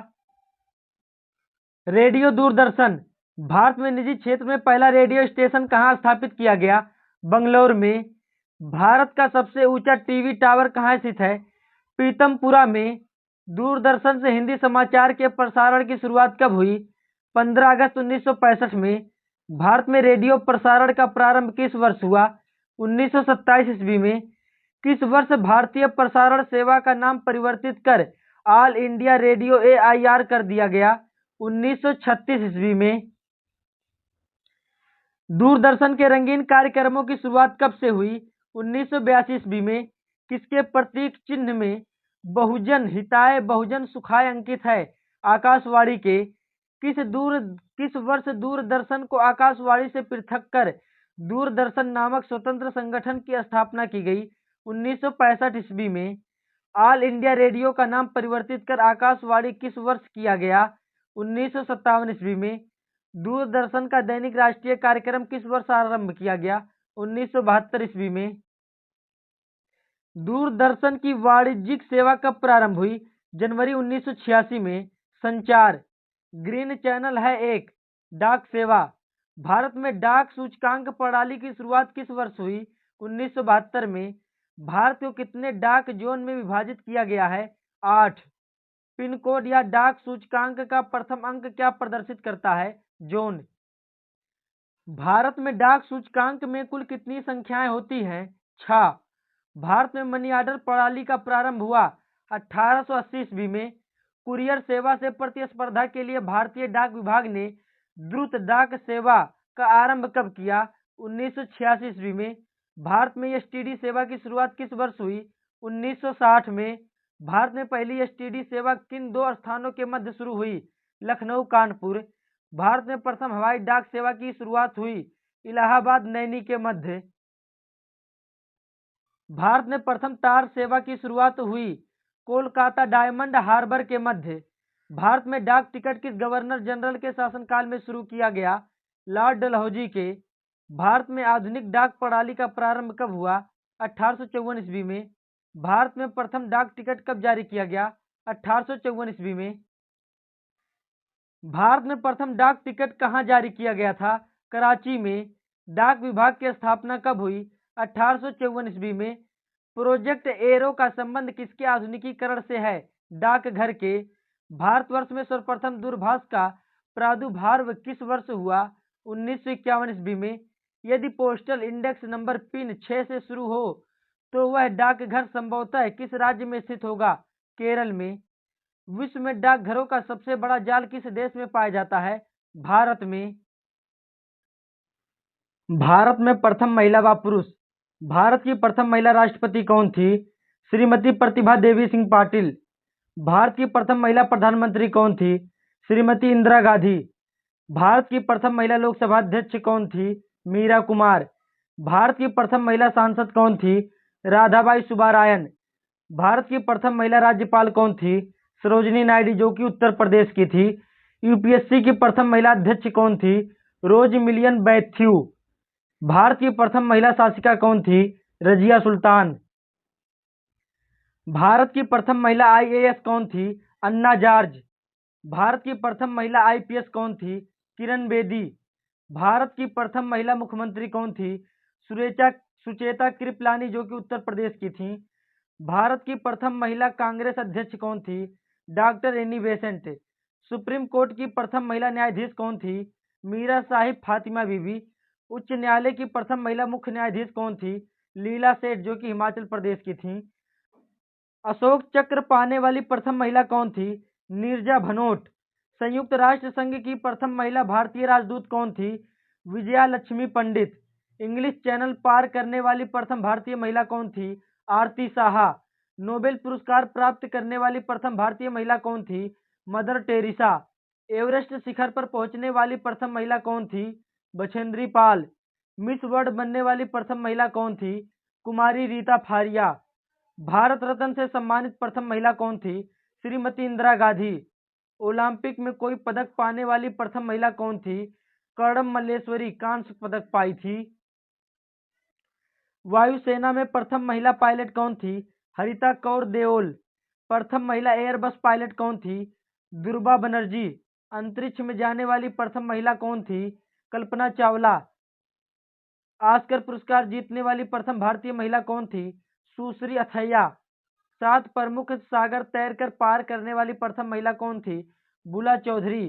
Speaker 1: रेडियो दूरदर्शन। भारत में निजी क्षेत्र में पहला रेडियो स्टेशन कहाँ स्थापित किया गया, बंगलौर में। भारत का सबसे ऊंचा टीवी टावर कहाँ स्थित है? पीतमपुरा में। दूरदर्शन से हिंदी समाचार के प्रसारण की शुरुआत कब हुई? 15 अगस्त 1965 में। भारत में रेडियो प्रसारण का प्रारंभ किस वर्ष हुआ? 1927 ईस्वी में। किस वर्ष भारतीय प्रसारण सेवा का नाम परिवर्तित कर ऑल इंडिया रेडियो AIR कर दिया गया? 1936 ईस्वी में। दूरदर्शन के रंगीन कार्यक्रमों की शुरुआत कब से हुई? 1982 ईस्वी में। किसके प्रतीक चिन्ह में बहुजन हिताय बहुजन सुखाय अंकित है? आकाशवाणी के। किस वर्ष दूरदर्शन को आकाशवाणी से पृथक कर दूरदर्शन नामक स्वतंत्र संगठन की स्थापना की गई? 1965 ईस्वी में। ऑल इंडिया रेडियो का नाम परिवर्तित कर आकाशवाणी किस वर्ष किया गया? 1957 ईस्वी में। दूरदर्शन का दैनिक राष्ट्रीय कार्यक्रम किस वर्ष आरंभ किया गया? 1972 ईस्वी में। दूरदर्शन की वाणिज्यिक सेवा कब प्रारंभ हुई? जनवरी 1986 में। संचार। ग्रीन चैनल है एक डाक सेवा। भारत में डाक सूचकांक प्रणाली की शुरुआत किस वर्ष हुई? 1972 में। भारत को कितने डाक जोन में विभाजित किया गया है? 8। पिन कोड या डाक सूचकांक का प्रथम अंक क्या प्रदर्शित करता है? जोन। भारत में डाक सूचकांक में कुल कितनी संख्याएं होती हैं? 6। भारत में मनी ऑर्डर प्रणाली का प्रारंभ हुआ 1880 ईस्वी में। कुरियर सेवा से प्रतिस्पर्धा के लिए भारतीय डाक विभाग ने द्रुत डाक सेवा का आरंभ कब किया? 1986 ईस्वी में। भारत में STD सेवा की शुरुआत किस वर्ष हुई? 1960 में। भारत में पहली STD सेवा किन दो स्थानों के मध्य शुरू हुई? लखनऊ कानपुर। भारत में प्रथम हवाई डाक सेवा की शुरुआत हुई इलाहाबाद नैनी के मध्य। भारत में प्रथम तार सेवा की शुरुआत हुई कोलकाता डायमंड हार्बर के मध्य। भारत में डाक टिकट किस गवर्नर जनरल के शासनकाल में शुरू किया गया? लॉर्ड डलहौजी के। भारत में आधुनिक डाक प्रणाली का प्रारंभ कब हुआ? 1854 ईस्वी में। भारत में प्रथम डाक टिकट कब जारी किया गया? 1854 ईस्वी में। भारत में प्रथम डाक टिकट कहाँ जारी किया गया था? कराची में। डाक विभाग की स्थापना कब हुई? 1854 ईस्वी में। प्रोजेक्ट एरो का संबंध किसके आधुनिकीकरण से है? डाकघर के। भारतवर्ष में सर्वप्रथम दूरभाष का प्रादुर्भाव किस वर्ष हुआ? 1951 ईस्वी में। यदि पोस्टल इंडेक्स नंबर पिन 6 से शुरू हो तो वह डाकघर संभवतः किस राज्य में स्थित होगा? केरल में। विश्व में डाकघरों का सबसे बड़ा जाल किस देश में पाया जाता है? भारत में। भारत में प्रथम महिला व पुरुष। भारत की प्रथम महिला राष्ट्रपति कौन थी? श्रीमती प्रतिभा देवी सिंह पाटिल। भारत की प्रथम महिला प्रधानमंत्री कौन थी? श्रीमती इंदिरा गांधी। भारत की प्रथम महिला लोकसभा अध्यक्ष कौन थी? मीरा कुमार। भारत की प्रथम महिला सांसद कौन थी? राधाबाई सुब्बारायन। भारत की प्रथम महिला राज्यपाल कौन थी? सरोजिनी नायडू, जो कि उत्तर प्रदेश की थी। UPSC की प्रथम महिला अध्यक्ष कौन थी? रोज मिलियन बैथ्यू। भारत की प्रथम महिला शासिका कौन थी? रजिया सुल्तान। भारत की प्रथम महिला IAS कौन थी? अन्ना जॉर्ज। भारत की प्रथम महिला IPS कौन थी? किरण बेदी। भारत की प्रथम महिला मुख्यमंत्री कौन थी? सुचेता कृपलानी, जो कि उत्तर प्रदेश की थी। भारत की प्रथम महिला कांग्रेस अध्यक्ष कौन थी? Doctor Annie Besant. Supreme court की प्रथम महिला न्यायाधीश कौन थी? मीरा साहिब फातिमा बीबी। उच्च न्यायालय की प्रथम महिला मुख्य न्यायाधीश कौन थी? लीला सेठ, जो कि हिमाचल प्रदेश की थी। अशोक चक्र पाने वाली प्रथम महिला कौन थी? नीरजा भनोट। संयुक्त राष्ट्र संघ की प्रथम महिला भारतीय राजदूत कौन थी? विजया लक्ष्मी पंडित। इंग्लिश चैनल पार करने वाली प्रथम भारतीय महिला कौन थी? आरती साहा। नोबेल पुरस्कार प्राप्त करने वाली प्रथम भारतीय महिला कौन थी? Mother Teresa. एवरेस्ट शिखर पर पहुंचने वाली प्रथम महिला कौन थी? बछेंद्री पाल। मिस वर्ल्ड बनने वाली प्रथम महिला कौन थी? कुमारी रीता फारिया। भारत रत्न से सम्मानित प्रथम महिला कौन थी? श्रीमती इंदिरा गांधी। ओलंपिक में कोई पदक पाने वाली प्रथम महिला कौन थी? कर्णम मल्लेश्वरी, कांस्य पदक पाई थी। वायुसेना में प्रथम महिला पायलट कौन थी? हरिता कौर देओल। प्रथम महिला एयरबस पायलट कौन थी? दुर्गा बनर्जी। अंतरिक्ष में जाने वाली प्रथम महिला कौन थी? कल्पना चावला। ऑस्कर पुरस्कार जीतने वाली प्रथम भारतीय महिला कौन थी? सुश्री अथैया। 7 प्रमुख सागर तैरकर पार करने वाली प्रथम महिला कौन थी? बुला चौधरी।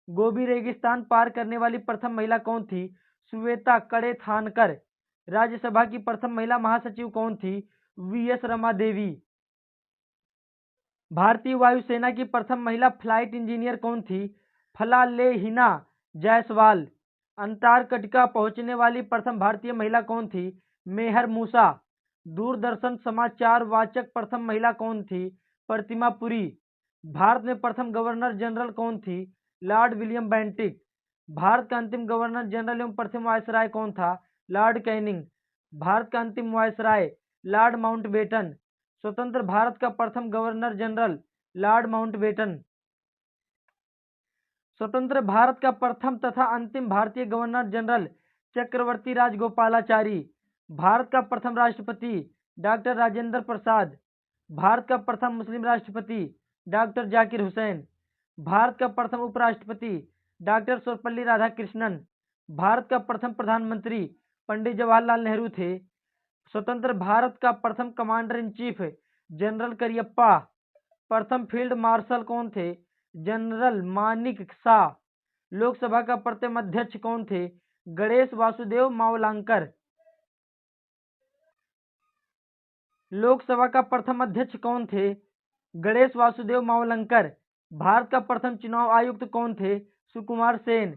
Speaker 1: गोबी रेगिस्तान पार करने वाली प्रथम महिला कौन थी? श्वेता कड़े थानकर। राज्यसभा की प्रथम महिला महासचिव कौन थी? वीएस रमा देवी। भारतीय वायुसेना की प्रथम महिला फ्लाइट इंजीनियर कौन थी? फलालेहिना जायसवाल। अंटार्कटिका पहुंचने वाली प्रथम भारतीय महिला कौन थी? मेहर मूसा। दूरदर्शन समाचार वाचक प्रथम महिला कौन थी? प्रतिमा पुरी। भारत में प्रथम गवर्नर जनरल कौन थी? Lord William Bentinck. भारत का अंतिम गवर्नर जनरल एवं प्रथम वायसराय कौन था? Lord Canning. भारत का अंतिम वायसराय लॉर्ड माउंटबेटन। स्वतंत्र भारत का प्रथम गवर्नर जनरल लॉर्ड माउंटबेटन। स्वतंत्र भारत का प्रथम तथा अंतिम भारतीय गवर्नर जनरल चक्रवर्ती राजगोपालाचारी। भारत का प्रथम राष्ट्रपति डॉक्टर राजेंद्र प्रसाद। भारत का प्रथम मुस्लिम राष्ट्रपति डॉक्टर जाकिर हुसैन। भारत का प्रथम उपराष्ट्रपति डॉक्टर सर्वपल्ली राधाकृष्णन। भारत का प्रथम प्रधानमंत्री पंडित जवाहरलाल नेहरू थे। स्वतंत्र भारत का प्रथम commander in chief general Cariappa. प्रथम फील्ड मार्शल कौन थे? जनरल मानिक शाह। लोकसभा का प्रथम अध्यक्ष कौन थे? गणेश वासुदेव मावलांकर। लोकसभा का प्रथम अध्यक्ष कौन थे? गणेश वासुदेव मावलंकर। भारत का प्रथम चुनाव आयुक्त कौन थे? सुकुमार सेन।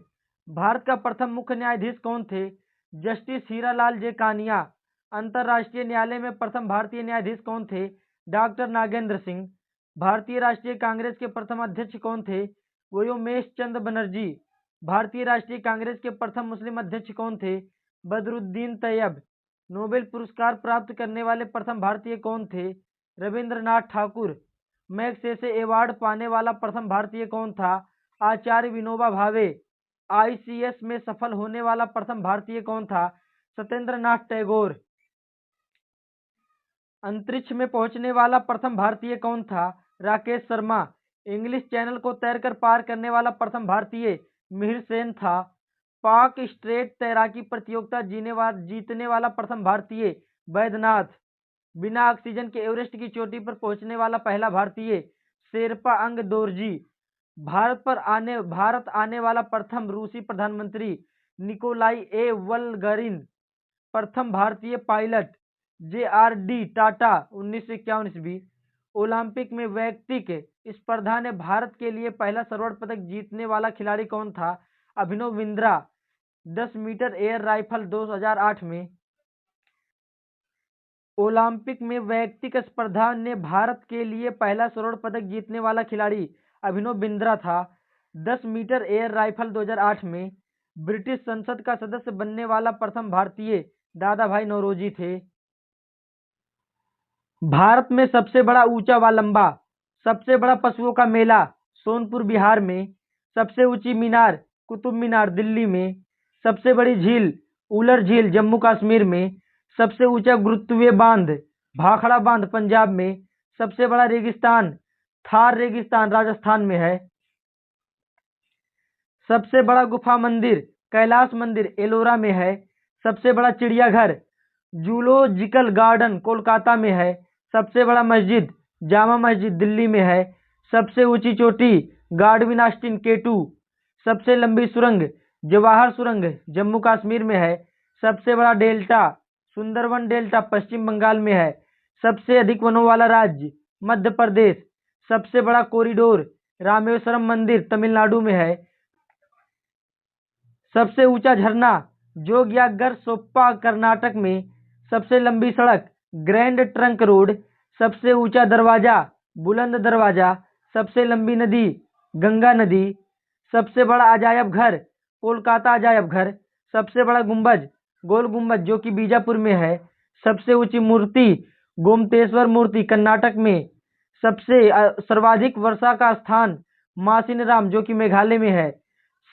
Speaker 1: भारत का प्रथम मुख्य न्यायाधीश कौन थे? जस्टिस हीरालाल जे कानिया। अंतर्राष्ट्रीय न्यायालय में प्रथम भारतीय न्यायाधीश कौन थे? डॉक्टर नागेंद्र सिंह। भारतीय राष्ट्रीय कांग्रेस के प्रथम अध्यक्ष कौन थे? व्योमेश चंद्र बनर्जी। भारतीय राष्ट्रीय कांग्रेस के प्रथम मुस्लिम अध्यक्ष कौन थे? बदरुद्दीन तैयब। नोबेल पुरस्कार प्राप्त करने वाले प्रथम भारतीय कौन थे? रविंद्रनाथ ठाकुर। मैग्सेसे अवार्ड पाने वाला प्रथम भारतीय कौन था? आचार्य विनोबा भावे। आईसीएस में सफल होने वाला प्रथम भारतीय कौन था? सत्येंद्रनाथ टैगोर। अंतरिक्ष में पहुंचने वाला प्रथम भारतीय कौन था? राकेश शर्मा। इंग्लिश चैनल को तैरकर पार करने वाला प्रथम भारतीय मिहिर सेन था। पाक स्ट्रेट तैराकी प्रतियोगिता जीतने वाला प्रथम भारतीय बैद्यनाथ। बिना ऑक्सीजन के एवरेस्ट की चोटी पर पहुंचने वाला पहला भारतीय शेरपा अंग दोरजी। भारत आने वाला प्रथम रूसी प्रधानमंत्री निकोलाई ए वलगरिन। प्रथम भारतीय पायलट JRD टाटा 1951 ईस्वी। ओलंपिक में वैयक्तिक स्पर्धा ने भारत के लिए पहला स्वर्ण पदक जीतने वाला खिलाड़ी कौन था? Abhinav Bindra. 10 metre air rifle 2008 में। ओलंपिक में वैयक्तिक स्पर्धा ने भारत के लिए पहला स्वर्ण पदक जीतने वाला खिलाड़ी अभिनव बिंद्रा था। 10 मीटर एयर राइफल 2008 में। ब्रिटिश संसद का सदस्य बनने वाला प्रथम भारतीय दादा भाई नौरोजी थे। भारत में सबसे बड़ा ऊंचा व लंबा सबसे बड़ा पशुओं का मेला सोनपुर बिहार में। सबसे ऊंची मीनार कुतुब मीनार दिल्ली में। सबसे बड़ी झील उलर झील जम्मू कश्मीर में। सबसे ऊंचा गुरुत्वीय बांध भाखड़ा बांध पंजाब में। सबसे बड़ा रेगिस्तान थार रेगिस्तान राजस्थान में है। सबसे बड़ा गुफा मंदिर कैलाश मंदिर एलोरा में है। सबसे बड़ा चिड़ियाघर जूलॉजिकल गार्डन कोलकाता में है। सबसे बड़ा मस्जिद जामा मस्जिद दिल्ली में है। सबसे ऊंची चोटी गार्डविन ऑस्टिन K2। सबसे लंबी सुरंग जवाहर सुरंग जम्मू कश्मीर में है। सबसे बड़ा डेल्टा सुंदरवन डेल्टा पश्चिम बंगाल में है। सबसे अधिक वनों वाला राज्य मध्य प्रदेश। सबसे बड़ा कॉरिडोर रामेश्वरम मंदिर तमिलनाडु में है। सबसे ऊंचा झरना जोगियागर सोप्पा कर्नाटक में। सबसे लंबी सड़क ग्रैंड ट्रंक रोड। सबसे ऊंचा दरवाजा बुलंद दरवाजा। सबसे लंबी नदी गंगा नदी। सबसे बड़ा अजायब घर कोलकाता अजायब घर। सबसे बड़ा गुंबज गोल गुंबज जो कि बीजापुर में है। सबसे ऊंची मूर्ति गोमतेश्वर मूर्ति कर्नाटक में। सबसे सर्वाधिक वर्षा का स्थान मासिनराम जो कि मेघालय में है।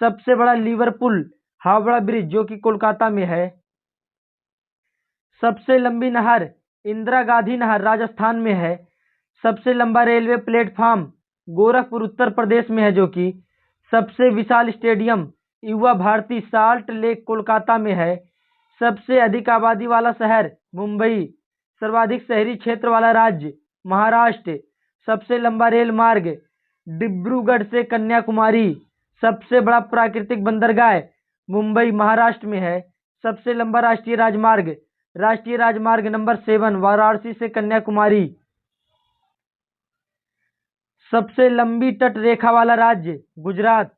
Speaker 1: सबसे बड़ा लिवरपूल हावड़ा ब्रिज जो कि कोलकाता में है। सबसे लंबी नहर इंदिरा गांधी नहर राजस्थान में है। सबसे लंबा रेलवे प्लेटफॉर्म गोरखपुर उत्तर प्रदेश में है जो कि। सबसे विशाल स्टेडियम युवा भारती साल्ट लेक कोलकाता में है। सबसे अधिक आबादी वाला शहर मुंबई। सर्वाधिक शहरी क्षेत्र वाला राज्य महाराष्ट्र। सबसे लंबा रेल मार्ग डिब्रूगढ़ से कन्याकुमारी। सबसे बड़ा प्राकृतिक बंदरगाह मुंबई महाराष्ट्र में है। सबसे लंबा राष्ट्रीय राजमार्ग नंबर 7 वाराणसी से कन्याकुमारी। सबसे लंबी तट रेखा वाला राज्य गुजरात।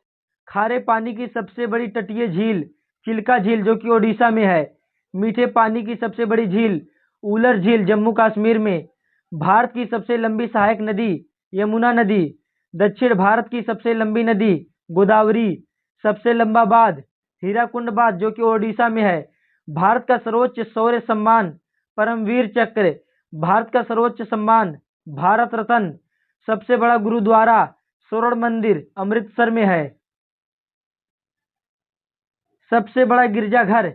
Speaker 1: खारे पानी की सबसे बड़ी तटीय झील चिल्का झील जो कि ओडिशा में है। मीठे पानी की सबसे बड़ी झील उलर झील जम्मू कश्मीर में। भारत की सबसे लंबी सहायक नदी यमुना नदी। दक्षिण भारत की सबसे लंबी नदी गोदावरी। सबसे लंबा बांध हीराकुंड बांध जो कि ओडिशा में है। भारत का सर्वोच्च शौर्य सम्मान परमवीर चक्र। भारत का सर्वोच्च सम्मान भारत रत्न। सबसे बड़ा गुरुद्वारा स्वर्ण मंदिर अमृतसर में है। सबसे बड़ा गिरजाघर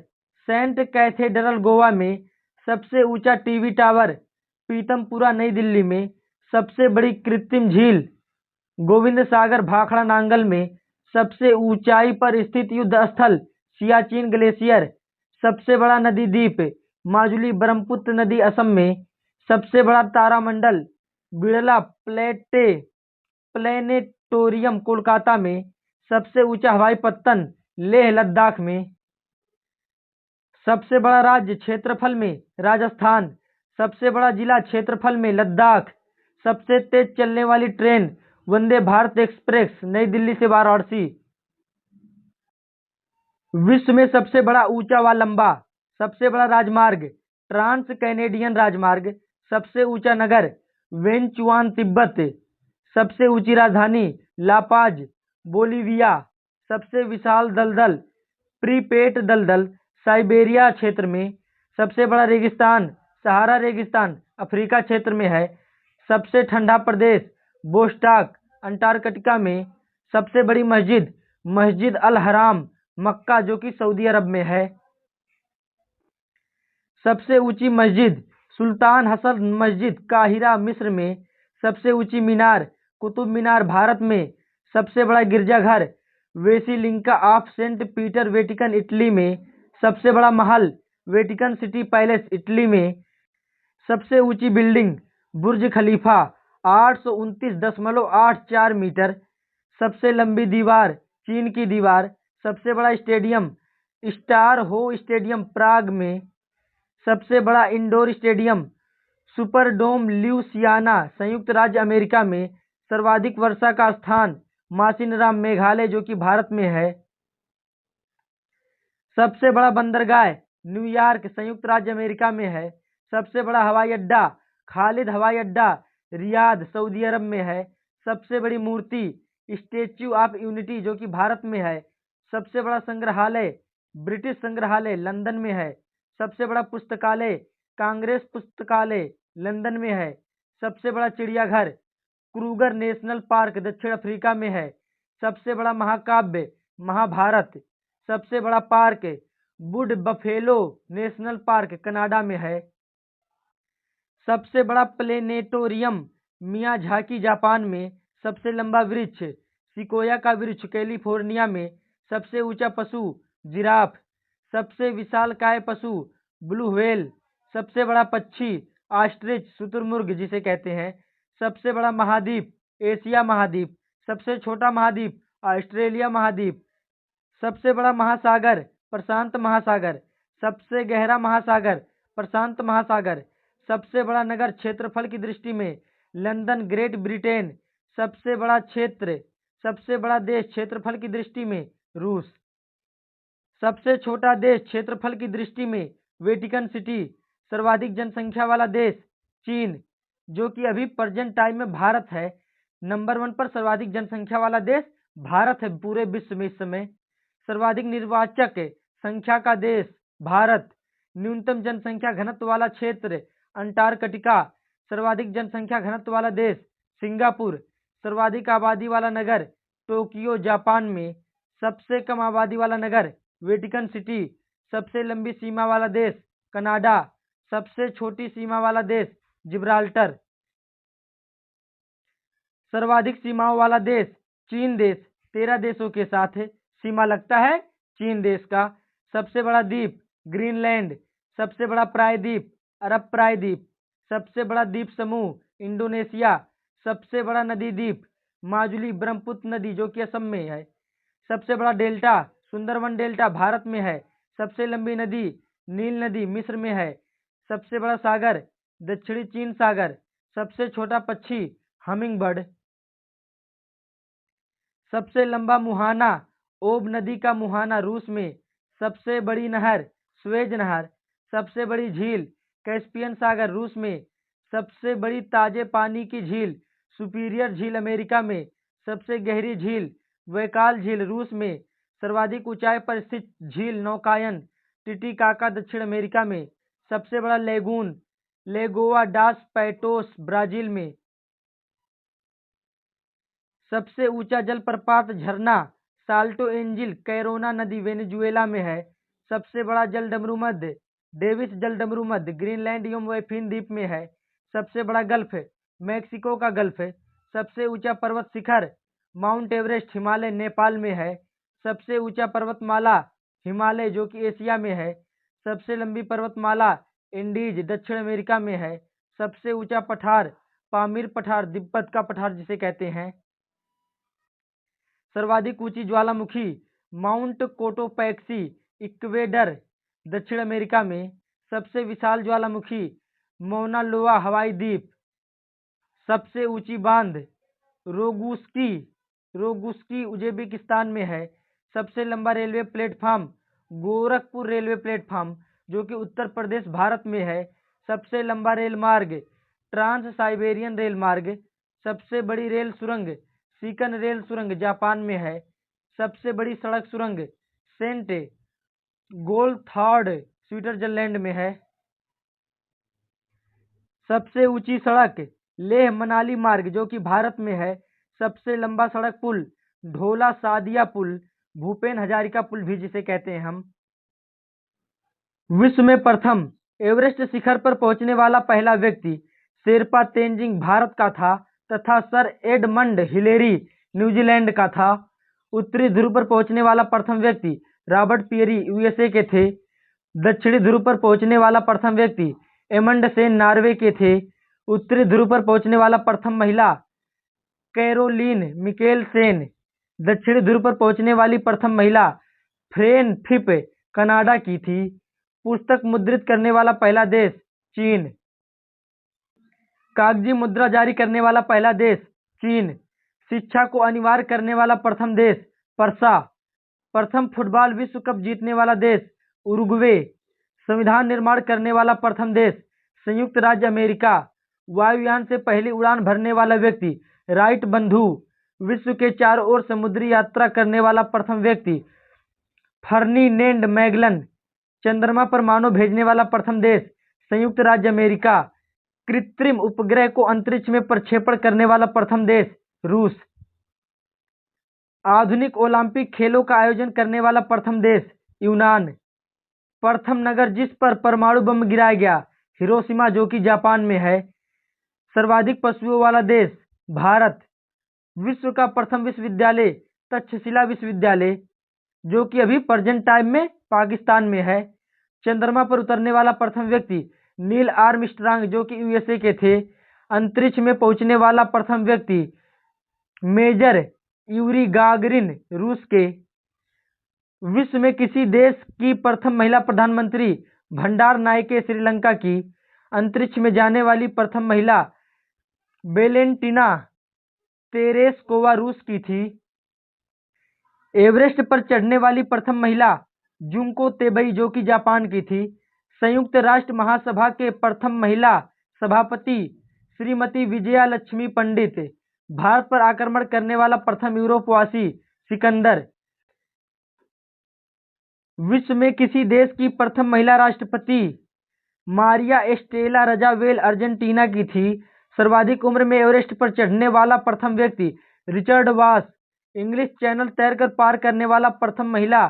Speaker 1: सेंट कैथेड्रल गोवा में। सबसे ऊंचा टीवी टावर पीतमपुरा नई दिल्ली में। सबसे बड़ी कृत्रिम झील गोविंद सागर भाखड़ा नांगल में। सबसे ऊंचाई पर स्थित युद्ध स्थल सियाचिन ग्लेशियर। सबसे बड़ा नदी द्वीप माजुली ब्रह्मपुत्र नदी असम में। सबसे बड़ा तारामंडल बिड़ला प्लेनेटोरियम कोलकाता में। सबसे ऊंचा हवाई पत्तन लेह लद्दाख में। सबसे बड़ा राज्य क्षेत्रफल में राजस्थान। सबसे बड़ा जिला क्षेत्रफल में लद्दाख। सबसे तेज चलने वाली ट्रेन वंदे भारत एक्सप्रेस नई दिल्ली से वाराणसी। विश्व में सबसे बड़ा ऊंचा व लंबा सबसे बड़ा राजमार्ग ट्रांस कैनेडियन राजमार्ग। सबसे ऊंचा नगर वेंचुआन तिब्बत। सबसे ऊंची राजधानी लापाज बोलीविया। सबसे विशाल दलदल प्रीपेट दलदल साइबेरिया क्षेत्र में। सबसे बड़ा रेगिस्तान सहारा रेगिस्तान अफ्रीका क्षेत्र में है। सबसे ठंडा प्रदेश बोस्टॉक अंटार्कटिका में। सबसे बड़ी मस्जिद मस्जिद अल हराम मक्का जो कि सऊदी अरब में है। सबसे ऊंची मस्जिद सुल्तान हसन मस्जिद काहिरा मिस्र में। सबसे ऊंची मीनार कुतुब मीनार भारत में। सबसे बड़ा गिरजाघर basilica of Saint Peter Vatican Italy में। सबसे बड़ा महल वेटिकन सिटी पैलेस इटली में। सबसे ऊंची बिल्डिंग बुर्ज खलीफा 829.84 मीटर। सबसे लंबी दीवार चीन की दीवार। सबसे बड़ा स्टेडियम स्टार हो स्टेडियम प्राग में। सबसे बड़ा इंडोर स्टेडियम सुपरडोम ल्यूसियाना संयुक्त राज्य अमेरिका में। सर्वाधिक वर्षा का स्थान मासिनराम मेघालय जो कि भारत में है। सबसे बड़ा बंदरगाह न्यूयॉर्क संयुक्त राज्य अमेरिका में है। सबसे बड़ा हवाई अड्डा खालिद हवाई अड्डा रियाद सऊदी अरब में है। सबसे बड़ी मूर्ति स्टेच्यू ऑफ यूनिटी जो कि भारत में है। सबसे बड़ा संग्रहालय ब्रिटिश संग्रहालय लंदन में है। सबसे बड़ा पुस्तकालय कांग्रेस पुस्तकालय लंदन में है। सबसे बड़ा चिड़ियाघर क्रूगर नेशनल पार्क दक्षिण अफ्रीका में है। सबसे बड़ा महाकाव्य महाभारत। सबसे बड़ा park would buffalo national park Canada में है। सबसे बड़ा प्लेनेटोरियम मियाझाकी जापान में। सबसे लंबा वृक्ष सिकोया का वृक्ष कैलिफोर्निया में। सबसे ऊंचा पशु जिराफ। सबसे विशालकाय पशु ब्लू व्हेल। सबसे बड़ा पक्षी ऑस्ट्रिच शुतुरमुर्ग जिसे कहते हैं। सबसे बड़ा महाद्वीप एशिया महाद्वीप। सबसे छोटा महाद्वीप ऑस्ट्रेलिया महाद्वीप। सबसे बड़ा महासागर प्रशांत महासागर। सबसे गहरा महासागर प्रशांत महासागर। सबसे बड़ा नगर क्षेत्रफल की दृष्टि में लंदन ग्रेट ब्रिटेन। सबसे बड़ा क्षेत्र सबसे बड़ा देश क्षेत्रफल की दृष्टि में रूस। सबसे छोटा देश क्षेत्रफल की दृष्टि में वेटिकन सिटी। सर्वाधिक जनसंख्या वाला देश चीन जो कि अभी प्रेजेंट टाइम में भारत है। नंबर 1 पर सर्वाधिक जनसंख्या वाला देश भारत है पूरे विश्व में इस समय। सर्वाधिक निर्वाचक संख्या का देश भारत। न्यूनतम जनसंख्या घनत्व वाला क्षेत्र अंटार्कटिका। सर्वाधिक जनसंख्या घनत्व वाला देश सिंगापुर। सर्वाधिक आबादी वाला नगर टोक्यो जापान में। सबसे कम आबादी वाला नगर वेटिकन सिटी। सबसे लंबी सीमा वाला देश कनाडा। सबसे छोटी सीमा वाला देश जिब्राल्टर। सर्वाधिक सीमाओं वाला देश चीन देश 13 देशों के साथ सीमा लगता है चीन देश का। सबसे बड़ा द्वीप ग्रीनलैंड। सबसे बड़ा प्रायद्वीप अरब प्रायद्वीप। सबसे बड़ा द्वीप समूह इंडोनेशिया। सबसे बड़ा नदी द्वीप माजुली ब्रह्मपुत्र नदी जो कि असम में है। सबसे बड़ा डेल्टा सुंदरवन डेल्टा भारत में है। सबसे लंबी नदी नील नदी मिस्र में है। सबसे बड़ा सागर दक्षिणी चीन सागर। सबसे छोटा पक्षी हमिंग बर्ड। सबसे लंबा मुहाना ओब नदी का मुहाना रूस में। सबसे बड़ी नहर स्वेज नहर। सबसे बड़ी झील कैस्पियन सागर रूस में। सबसे बड़ी ताजे पानी की झील सुपीरियर झील अमेरिका में। सबसे गहरी झील वैकाल झील रूस में। सर्वाधिक ऊंचाई पर स्थित झील नौकायन टिटिकाका दक्षिण अमेरिका में। सबसे बड़ा लेगून लेगोआ डास पैटोस ब्राजील में। सबसे ऊंचा जलप्रपात झरना साल्टो एंजिल कैरोना नदी वेनेजुएला में है। सबसे बड़ा जलडमरू मध्य डेविस जलडमरू मध्य ग्रीनलैंड एवं वेफिन द्वीप में है। सबसे बड़ा गल्फ मैक्सिको का गल्फ। सबसे ऊंचा पर्वत शिखर माउंट एवरेस्ट हिमालय नेपाल में है। सबसे ऊंचा पर्वतमाला हिमालय जो कि एशिया में है। सबसे लंबी पर्वतमाला इंडीज दक्षिण अमेरिका में है। सबसे ऊंचा पठार पामीर पठार तिब्बत का पठार जिसे कहते हैं। सर्वाधिक ऊंची ज्वालामुखी माउंट कोटोपैक्सी इक्वेडर दक्षिण अमेरिका में। सबसे विशाल ज्वालामुखी मौना लोआ हवाई द्वीप। सबसे ऊंची बांध रोगुस्की रोगुस्की उज्बेकिस्तान में है। सबसे लंबा railway platform Gorakhpur railway platform जो कि उत्तर प्रदेश भारत में है। सबसे लंबा रेल मार्ग ट्रांस साइबेरियन रेल मार्ग। सबसे बड़ी रेल सुरंग सीकन रेल सुरंग जापान में है। सबसे बड़ी सड़क सुरंग सेंट गोल्थार्ड स्विट्जरलैंड में है। सबसे ऊंची सड़क लेह मनाली मार्ग जो कि भारत में है। सबसे लंबा सड़क पुल ढोला सादिया पुल भूपेन हजारिका पुल भी जिसे कहते हैं हम। विश्व में प्रथम एवरेस्ट शिखर पर पहुंचने वाला पहला व्यक्ति शेरपा तेंजिंग भारत का था तथा सर एडमंड हिलेरी न्यूजीलैंड का था। उत्तरी ध्रुव पर पहुंचने वाला प्रथम व्यक्ति रॉबर्ट पियरी यूएसए के थे। दक्षिणी ध्रुव पर पहुंचने वाला प्रथम व्यक्ति एमंडसेन नॉर्वे के थे। उत्तरी ध्रुव पर पहुंचने वाला प्रथम महिला कैरोलीन मिकेलसेन। दक्षिणी ध्रुव पर पहुंचने वाली प्रथम महिला फ्रेन फिप कनाडा की थी। पुस्तक मुद्रित करने वाला पहला देश चीन। कागजी मुद्रा जारी करने वाला पहला देश चीन। शिक्षा को अनिवार्य करने वाला प्रथम देश परसा। प्रथम फुटबॉल विश्व कप जीतने वाला देश उरुग्वे। संविधान निर्माण करने वाला प्रथम देश संयुक्त राज्य अमेरिका। वायुयान से पहली उड़ान भरने वाला व्यक्ति राइट बंधु। विश्व के चारों ओर समुद्री यात्रा करने वाला प्रथम व्यक्ति फर्डिनेंड मैगलन। चंद्रमा पर मानव भेजने वाला प्रथम देश संयुक्त राज्य अमेरिका। कृत्रिम उपग्रह को अंतरिक्ष में प्रक्षेपण करने वाला प्रथम देश रूस। आधुनिक ओलंपिक खेलों का आयोजन करने वाला प्रथम देश यूनान। प्रथम नगर जिस पर परमाणु बम गिराया गया हिरोशिमा जो कि जापान में है। सर्वाधिक पशुओं वाला देश भारत। विश्व का प्रथम विश्वविद्यालय तक्षशिला विश्वविद्यालय जो कि अभी प्रेजेंट टाइम में पाकिस्तान में है। चंद्रमा पर उतरने वाला प्रथम व्यक्ति नील आर्मस्ट्रांग जो कि यूएसए के थे। अंतरिक्ष में पहुंचने वाला प्रथम व्यक्ति मेजर यूरी गागरिन रूस के। विश्व में किसी देश की प्रथम महिला प्रधानमंत्री भंडार नायके श्रीलंका की। अंतरिक्ष में जाने वाली प्रथम महिला वेलेंटिना तेरेस्कोवा रूस की थी। एवरेस्ट पर चढ़ने वाली प्रथम महिला जुंको तेबई जो कि जापान की थी। संयुक्त राष्ट्र महासभा के प्रथम महिला सभापति श्रीमती विजया लक्ष्मी पंडित। भारत पर आक्रमण करने वाला प्रथम यूरोपवासी सिकंदर। विश्व में किसी देश की प्रथम महिला राष्ट्रपति मारिया एस्टेला रजावेल अर्जेंटीना की थी। सर्वाधिक उम्र में एवरेस्ट पर चढ़ने वाला प्रथम व्यक्ति रिचर्ड वास। इंग्लिश चैनल तैरकर पार करने वाला प्रथम महिला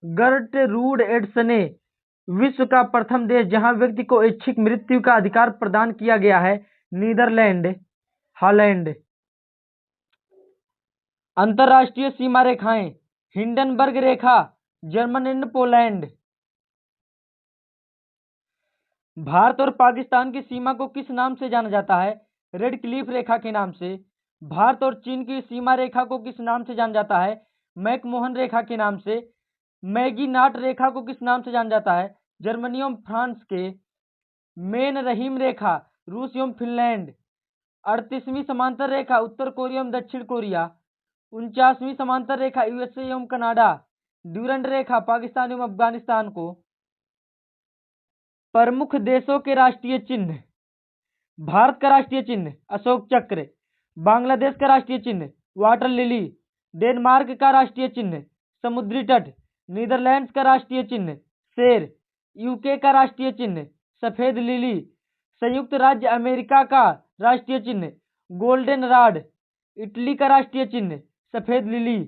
Speaker 1: गर्टरूड एडसने। विश्व का प्रथम देश जहां व्यक्ति को ऐच्छिक मृत्यु का अधिकार प्रदान किया गया है नीदरलैंड हॉलैंड। अंतर्राष्ट्रीय सीमा रेखाएं Hindenburg Rekha German and Poland. Bharat और पाकिस्तान की सीमा को किस नाम से जाना जाता है? रेड क्लिफ रेखा के नाम से। भारत और चीन की सीमा रेखा को किस नाम से जाना जाता है? मैकमोहन रेखा के नाम से। मैगीनाट रेखा को किस नाम से जाना जाता है? जर्मनी एवं फ्रांस के। मेन रहीम रेखा रूस एवं फिनलैंड। 38वीं समांतर रेखा उत्तर कोरिया एवं दक्षिण कोरिया। 49वीं समांतर रेखा यूएसए एवं कनाडा। ड्यूरंड रेखा पाकिस्तान एवं अफगानिस्तान को। प्रमुख देशों के राष्ट्रीय चिन्ह। भारत का राष्ट्रीय चिन्ह अशोक चक्र। बांग्लादेश का राष्ट्रीय चिन्ह वाटर लिली। डेनमार्क का राष्ट्रीय चिन्ह समुद्री तट। नीदरलैंड्स का राष्ट्रीय चिन्ह शेर। यूके का राष्ट्रीय चिन्ह सफेद लिली। संयुक्त राज्य अमेरिका का राष्ट्रीय चिन्ह गोल्डन राड। इटली का राष्ट्रीय चिन्ह सफेद लिली।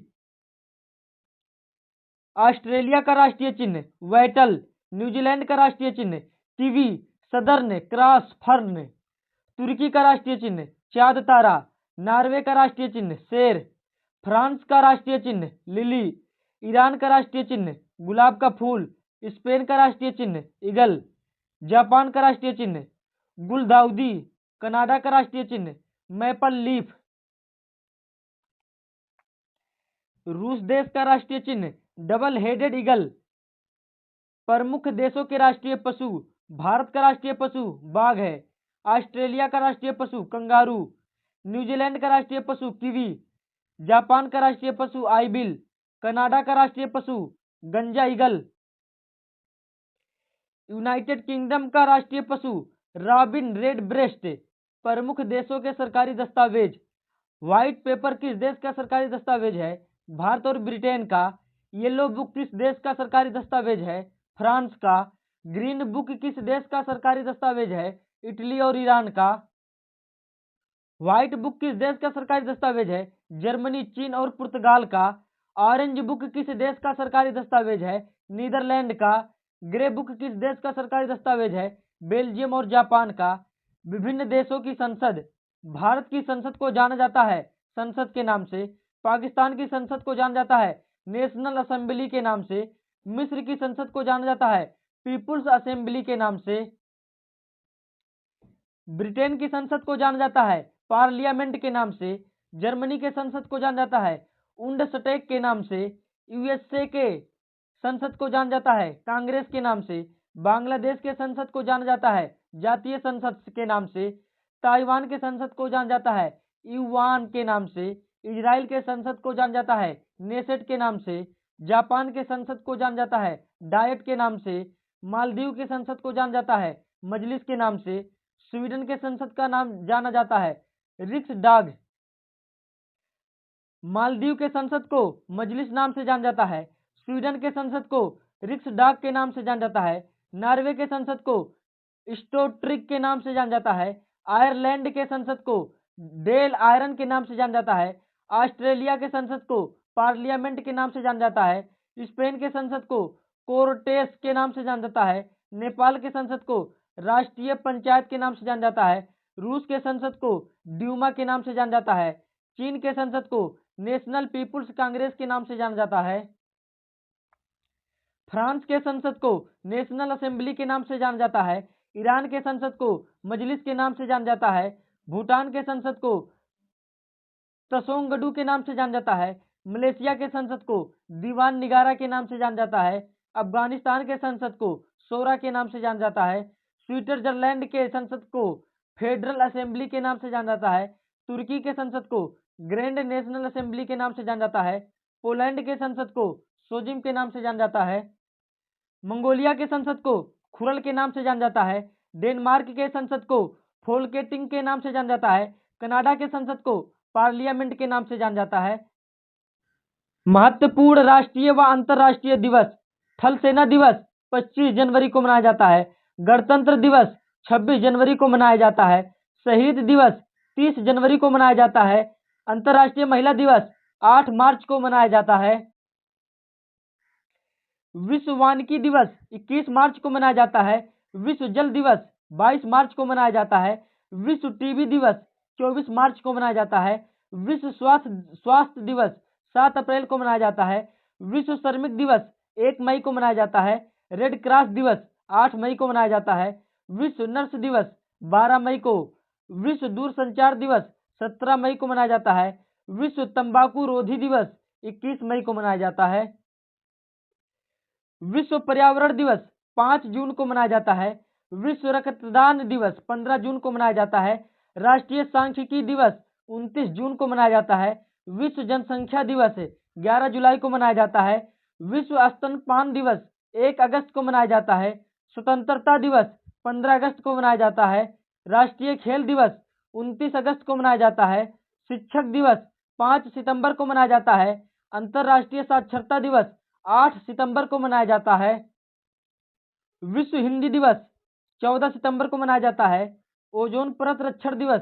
Speaker 1: ऑस्ट्रेलिया का राष्ट्रीय चिन्ह वैटल। न्यूजीलैंड का राष्ट्रीय चिन्ह कीवी सदर्न क्रॉस फर्न। तुर्की का राष्ट्रीय चिन्ह चांद तारा। नॉर्वे का राष्ट्रीय चिन्ह शेर। फ्रांस का राष्ट्रीय चिन्ह लिली। ईरान का राष्ट्रीय चिन्ह गुलाब का फूल। स्पेन का राष्ट्रीय चिन्ह ईगल। जापान का राष्ट्रीय चिन्ह गुलदाउदी। कनाडा का राष्ट्रीय चिन्ह मैपल लीफ। रूस देश का राष्ट्रीय चिन्ह डबल हेडेड ईगल। प्रमुख देशों के राष्ट्रीय पशु। भारत का राष्ट्रीय पशु बाघ है। ऑस्ट्रेलिया का राष्ट्रीय पशु कंगारू। न्यूजीलैंड का राष्ट्रीय पशु कीवी। जापान का राष्ट्रीय पशु आइबिल। कनाडा का राष्ट्रीय पशु गंजा ईगल। यूनाइटेड किंगडम का राष्ट्रीय पशु रॉबिन रेड ब्रेस्ट। प्रमुख देशों के सरकारी दस्तावेज। व्हाइट पेपर किस देश का सरकारी दस्तावेज है? भारत और ब्रिटेन का। येलो बुक किस देश का सरकारी दस्तावेज है? फ्रांस का। ग्रीन बुक किस देश का सरकारी दस्तावेज है? इटली और ईरान का। व्हाइट बुक किस देश का सरकारी दस्तावेज है? जर्मनी, चीन और पुर्तगाल का। ऑरेंज बुक किस देश का सरकारी दस्तावेज है? नीदरलैंड का। ग्रे बुक किस देश का सरकारी दस्तावेज है? बेल्जियम और जापान का। विभिन्न देशों की संसद। भारत की संसद को जाना जाता है संसद के नाम से। पाकिस्तान की संसद को जाना जाता है नेशनल असेंबली के नाम से। मिस्र की संसद को जाना जाता है पीपुल्स असेंबली के नाम से। ब्रिटेन की संसद को जाना जाता है पार्लियामेंट के नाम से। जर्मनी के संसद को जाना जाता है उंडस्टैग के नाम से। यूएसए के संसद को जाना जाता है कांग्रेस के नाम से। बांग्लादेश के संसद को जाना जाता है जातीय संसद के नाम से। ताइवान के संसद को जाना जाता है युवान के नाम से। इजराइल के संसद को जाना जाता है नेसेट के नाम से। जापान के संसद को जाना जाता है डायट के नाम से। मालदीव के संसद को जाना जाता है मजलिस के नाम से। स्वीडन के संसद का नाम जाना जाता है रिक्सडाग। मालदीव के संसद को मजलिस नाम से जाना जाता है। स्वीडन के संसद को रिक्सडाग के नाम से जाना जाता है। नॉर्वे के संसद को स्टोट्रिक के नाम से जाना जाता है। आयरलैंड के संसद को डेल आयरन के नाम से जाना जाता है। ऑस्ट्रेलिया के संसद को पार्लियामेंट के नाम से जाना जाता है। स्पेन के संसद को कोर्टेस के नाम से जाना जाता है। नेपाल के संसद को राष्ट्रीय पंचायत के नाम से जाना जाता है। रूस के संसद को ड्यूमा के नाम से जाना जाता है। चीन के संसद को नेशनल पीपुल्स कांग्रेस के नाम से जाना जाता है। फ्रांस के संसद को नेशनल असेंबली के नाम से जाना जाता है। ईरान के संसद को मजलिस के नाम से जाना जाता है। भूटान के संसद को तसोंगडू के नाम से जाना जाता है। मलेशिया के संसद को दीवान निगारा के नाम से जाना जाता है। अफगानिस्तान के संसद को सोरा के नाम से जाना जाता है। स्विट्जरलैंड के संसद को फेडरल असेंबली के नाम से जाना जाता है। तुर्की के संसद को ग्रैंड नेशनल असेंबली के नाम से जाना जाता है। पोलैंड के संसद को सोजिम के नाम से जाना जाता है। मंगोलिया के संसद को खुरल के नाम से जाना जाता है। डेनमार्क के संसद को फोल्केटिंग के नाम से जाना जाता है। कनाडा के संसद को पार्लियामेंट के नाम से जाना जाता है। महत्वपूर्ण राष्ट्रीय व अंतर्राष्ट्रीय दिवस। थल सेना दिवस 25 जनवरी को मनाया जाता है। गणतंत्र दिवस 26 जनवरी को मनाया जाता है। शहीद दिवस 30 जनवरी को मनाया जाता है। अंतर्राष्ट्रीय महिला दिवस 8 मार्च को मनाया जाता है। विश्व वानिकी दिवस 21 मार्च को मनाया जाता है। विश्व जल दिवस 22 मार्च को मनाया जाता है। विश्व टीबी दिवस 24 मार्च को मनाया जाता है। विश्व स्वास्थ्य दिवस 7 अप्रैल को मनाया जाता है। विश्व श्रमिक दिवस 1 मई को मनाया जाता है। रेड क्रॉस दिवस 8 मई को मनाया जाता है। विश्व नर्स दिवस 12 मई को। विश्व दूरसंचार दिवस 17 मई को मनाया जाता है। विश्व तंबाकू रोधी दिवस 21 मई को मनाया जाता है। विश्व पर्यावरण दिवस 5 जून को मनाया जाता है। विश्व रक्तदान दिवस 15 जून को मनाया जाता है। राष्ट्रीय सांख्यिकी दिवस 29 जून को मनाया जाता है। विश्व जनसंख्या दिवस 11 जुलाई को मनाया जाता है। विश्व स्तनपान दिवस 1 अगस्त को मनाया जाता है। स्वतंत्रता दिवस 15 अगस्त को मनाया जाता है। राष्ट्रीय खेल दिवस 29 अगस्त को मनाया जाता है। शिक्षक दिवस 5 सितंबर को मनाया जाता है। अंतर्राष्ट्रीय साक्षरता दिवस 8 सितंबर को मनाया जाता है। विश्व हिंदी दिवस 14 सितंबर को मनाया जाता है। ओजोन परत रक्षण दिवस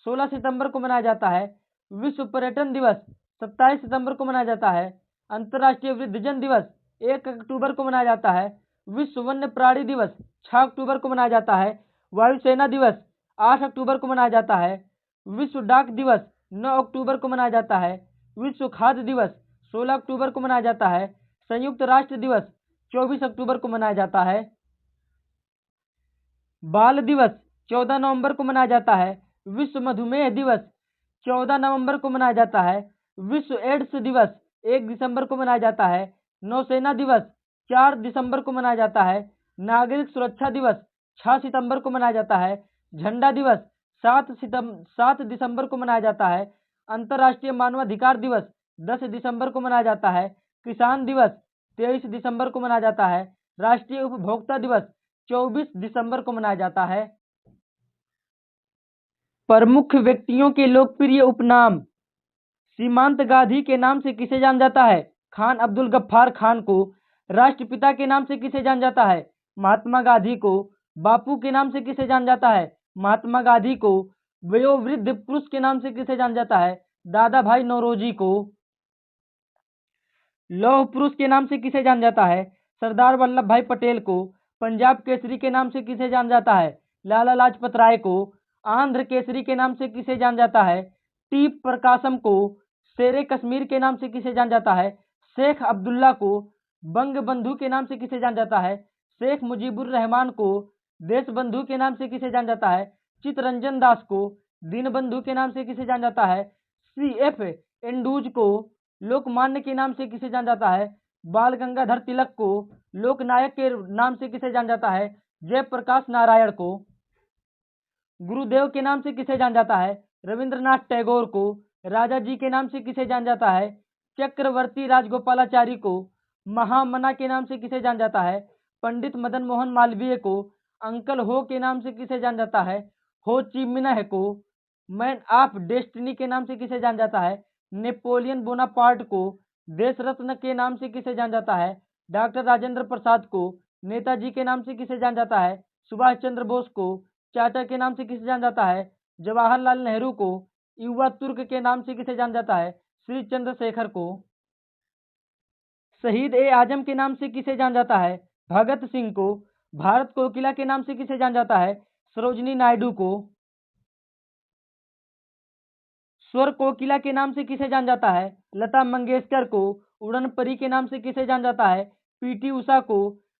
Speaker 1: 16 सितंबर को मनाया जाता है। विश्व पर्यटन दिवस 27 सितंबर को मनाया जाता है। अंतर्राष्ट्रीय वृद्धजन दिवस 1 अक्टूबर को मनाया जाता है। विश्व वन्य प्राणी दिवस 6 अक्टूबर को मनाया जाता है। वायुसेना दिवस 8 अक्टूबर को मनाया जाता है। विश्व डाक दिवस 9 अक्टूबर को मनाया जाता है। विश्व खाद्य दिवस 16 अक्टूबर को मनाया जाता है। संयुक्त राष्ट्र दिवस 24 अक्टूबर को मनाया जाता है। बाल दिवस 14 नवंबर को मनाया जाता है। विश्व मधुमेह दिवस 14 नवंबर को मनाया जाता है। विश्व एड्स दिवस 1 दिसंबर को मनाया जाता है। नौसेना दिवस 4 दिसंबर को मनाया जाता है। नागरिक सुरक्षा दिवस 6 सितंबर को मनाया जाता है। झंडा दिवस 7 दिसंबर को मनाया जाता है। अंतर्राष्ट्रीय मानवाधिकार दिवस 10 दिसंबर को मनाया जाता है। किसान दिवस 23 दिसंबर को मनाया जाता है। राष्ट्रीय उपभोक्ता दिवस 24 दिसंबर को मनाया जाता है। प्रमुख व्यक्तियों के लोकप्रिय उपनाम। सीमांत गांधी के नाम से किसे जाना जाता है? खान अब्दुल गफ्फार खान को। राष्ट्रपिता के नाम से किसे जाना जाता है? महात्मा गांधी को। बापू के नाम से किसे जाना जाता है? महात्मा गांधी को। वयोवृद्ध पुरुष के नाम से किसे जाना जाता है? दादा भाई नौरोजी को। लौह पुरुष के नाम से किसे जाना जाता है? सरदार वल्लभ भाई पटेल को। पंजाब केसरी के नाम से किसे जाना जाता है? लाला लाजपत राय को। आंध्र केसरी के नाम से किसे जाना जाता है? टी प्रकाशम को। शेरे कश्मीर के नाम से किसे जाना जाता है? शेख अब्दुल्ला को। बंग बंधु के नाम से किसे जाना जाता है? शेख मुजीबुर रहमान को। देश बंधु के नाम से किसे जाना जाता है? चित्तरंजन दास को। दीन बंधु के नाम से किसे जाना जाता है? CF एंडूज को। लोकमान्य के नाम से किसे जाना जाता है? बाल गंगाधर तिलक को। लोकनायक के नाम से किसे जाना जाता है? जयप्रकाश नारायण को। गुरुदेव के नाम से किसे जाना जाता है? रविंद्रनाथ टैगोर को। राजा जी के नाम से किसे जाना जाता है? चक्रवर्ती राजगोपालाचारी को। महामना के नाम से किसे जाना जाता है? पंडित मदन मोहन मालवीय को। अंकल हो के नाम से किसे जाना जाता है? हो ची मिन्ह को। मैन ऑफ डेस्टिनी के नाम से किसे जाना जाता है? नेपोलियन बोनापार्ट को। देश रत्न के नाम से किसे जाना जाता है? डॉक्टर राजेंद्र प्रसाद को। नेताजी के नाम से किसे जाना जाता है? सुभाष चंद्र बोस को। चाचा के नाम से किसे जाना जाता है? जवाहरलाल नेहरू को। युवा तुर्क के नाम से किसे जाना जाता है? श्री चंद्रशेखर को। शहीद ए आजम के नाम से किसे जाना जाता है? भगत सिंह को। भारत कोकिला के नाम से किसे जाना जाता है? सरोजनी नायडू को। स्वर कोकिला के नाम से किसे जाना जाता है? लता मंगेशकर को। उड़न परी के नाम से किसे जाना जाता है? PT उषा को।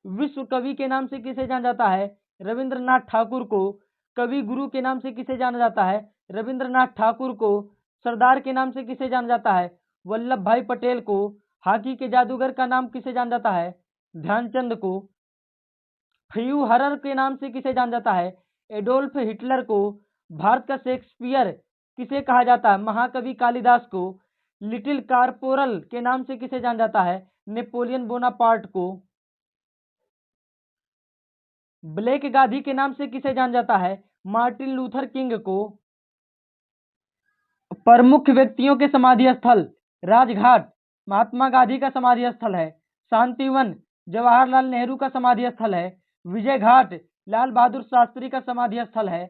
Speaker 1: विश्व कवि के नाम से किसे जाना जाता है? रविंद्रनाथ ठाकुर को। कवि गुरु के नाम से किसे जाना जाता है? रविंद्रनाथ ठाकुर को। सरदार के नाम से किसे जाना जाता है? वल्लभ भाई पटेल को। हॉकी के जादूगर का नाम किसे जाना जाता है? ध्यानचंद को। ह्यू हरर के नाम से किसे जाना जाता है? एडोल्फ हिटलर को। भारत का शेक्सपियर किसे कहा जाता है? महाकवि कालिदास को। लिटिल कार्पोरल के नाम से किसे जाना जाता है? नेपोलियन बोनापार्ट को। ब्लैक गांधी के नाम से किसे जाना जाता है? मार्टिन लूथर किंग को। प्रमुख व्यक्तियों के समाधि स्थल। राजघाट महात्मा गांधी का समाधि स्थल है। शांतिवन जवाहरलाल नेहरू का समाधि स्थल है। विजय घाट लाल बहादुर शास्त्री का समाधि स्थल है।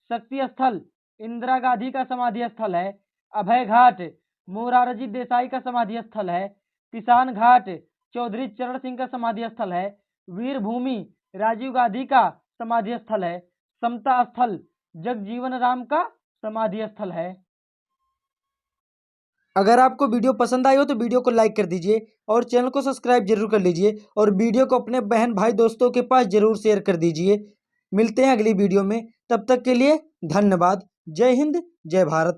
Speaker 1: शक्ति स्थल इंदिरा गांधी का समाधि स्थल है। अभय घाट मोरारजी देसाई का समाधि स्थल है। किसान घाट चौधरी चरण सिंह का समाधि स्थल है। वीर भूमि राजीव गांधी का समाधि स्थल है। समता स्थल जगजीवन राम का समाधि स्थल है। अगर आपको वीडियो पसंद आई हो तो वीडियो को लाइक कर दीजिए और चैनल को सब्सक्राइब जरूर कर लीजिए और वीडियो को अपने बहन भाई दोस्तों के पास जरूर शेयर कर दीजिए। मिलते हैं अगली वीडियो में, तब तक के लिए धन्यवाद। जय हिंद, जय भारत।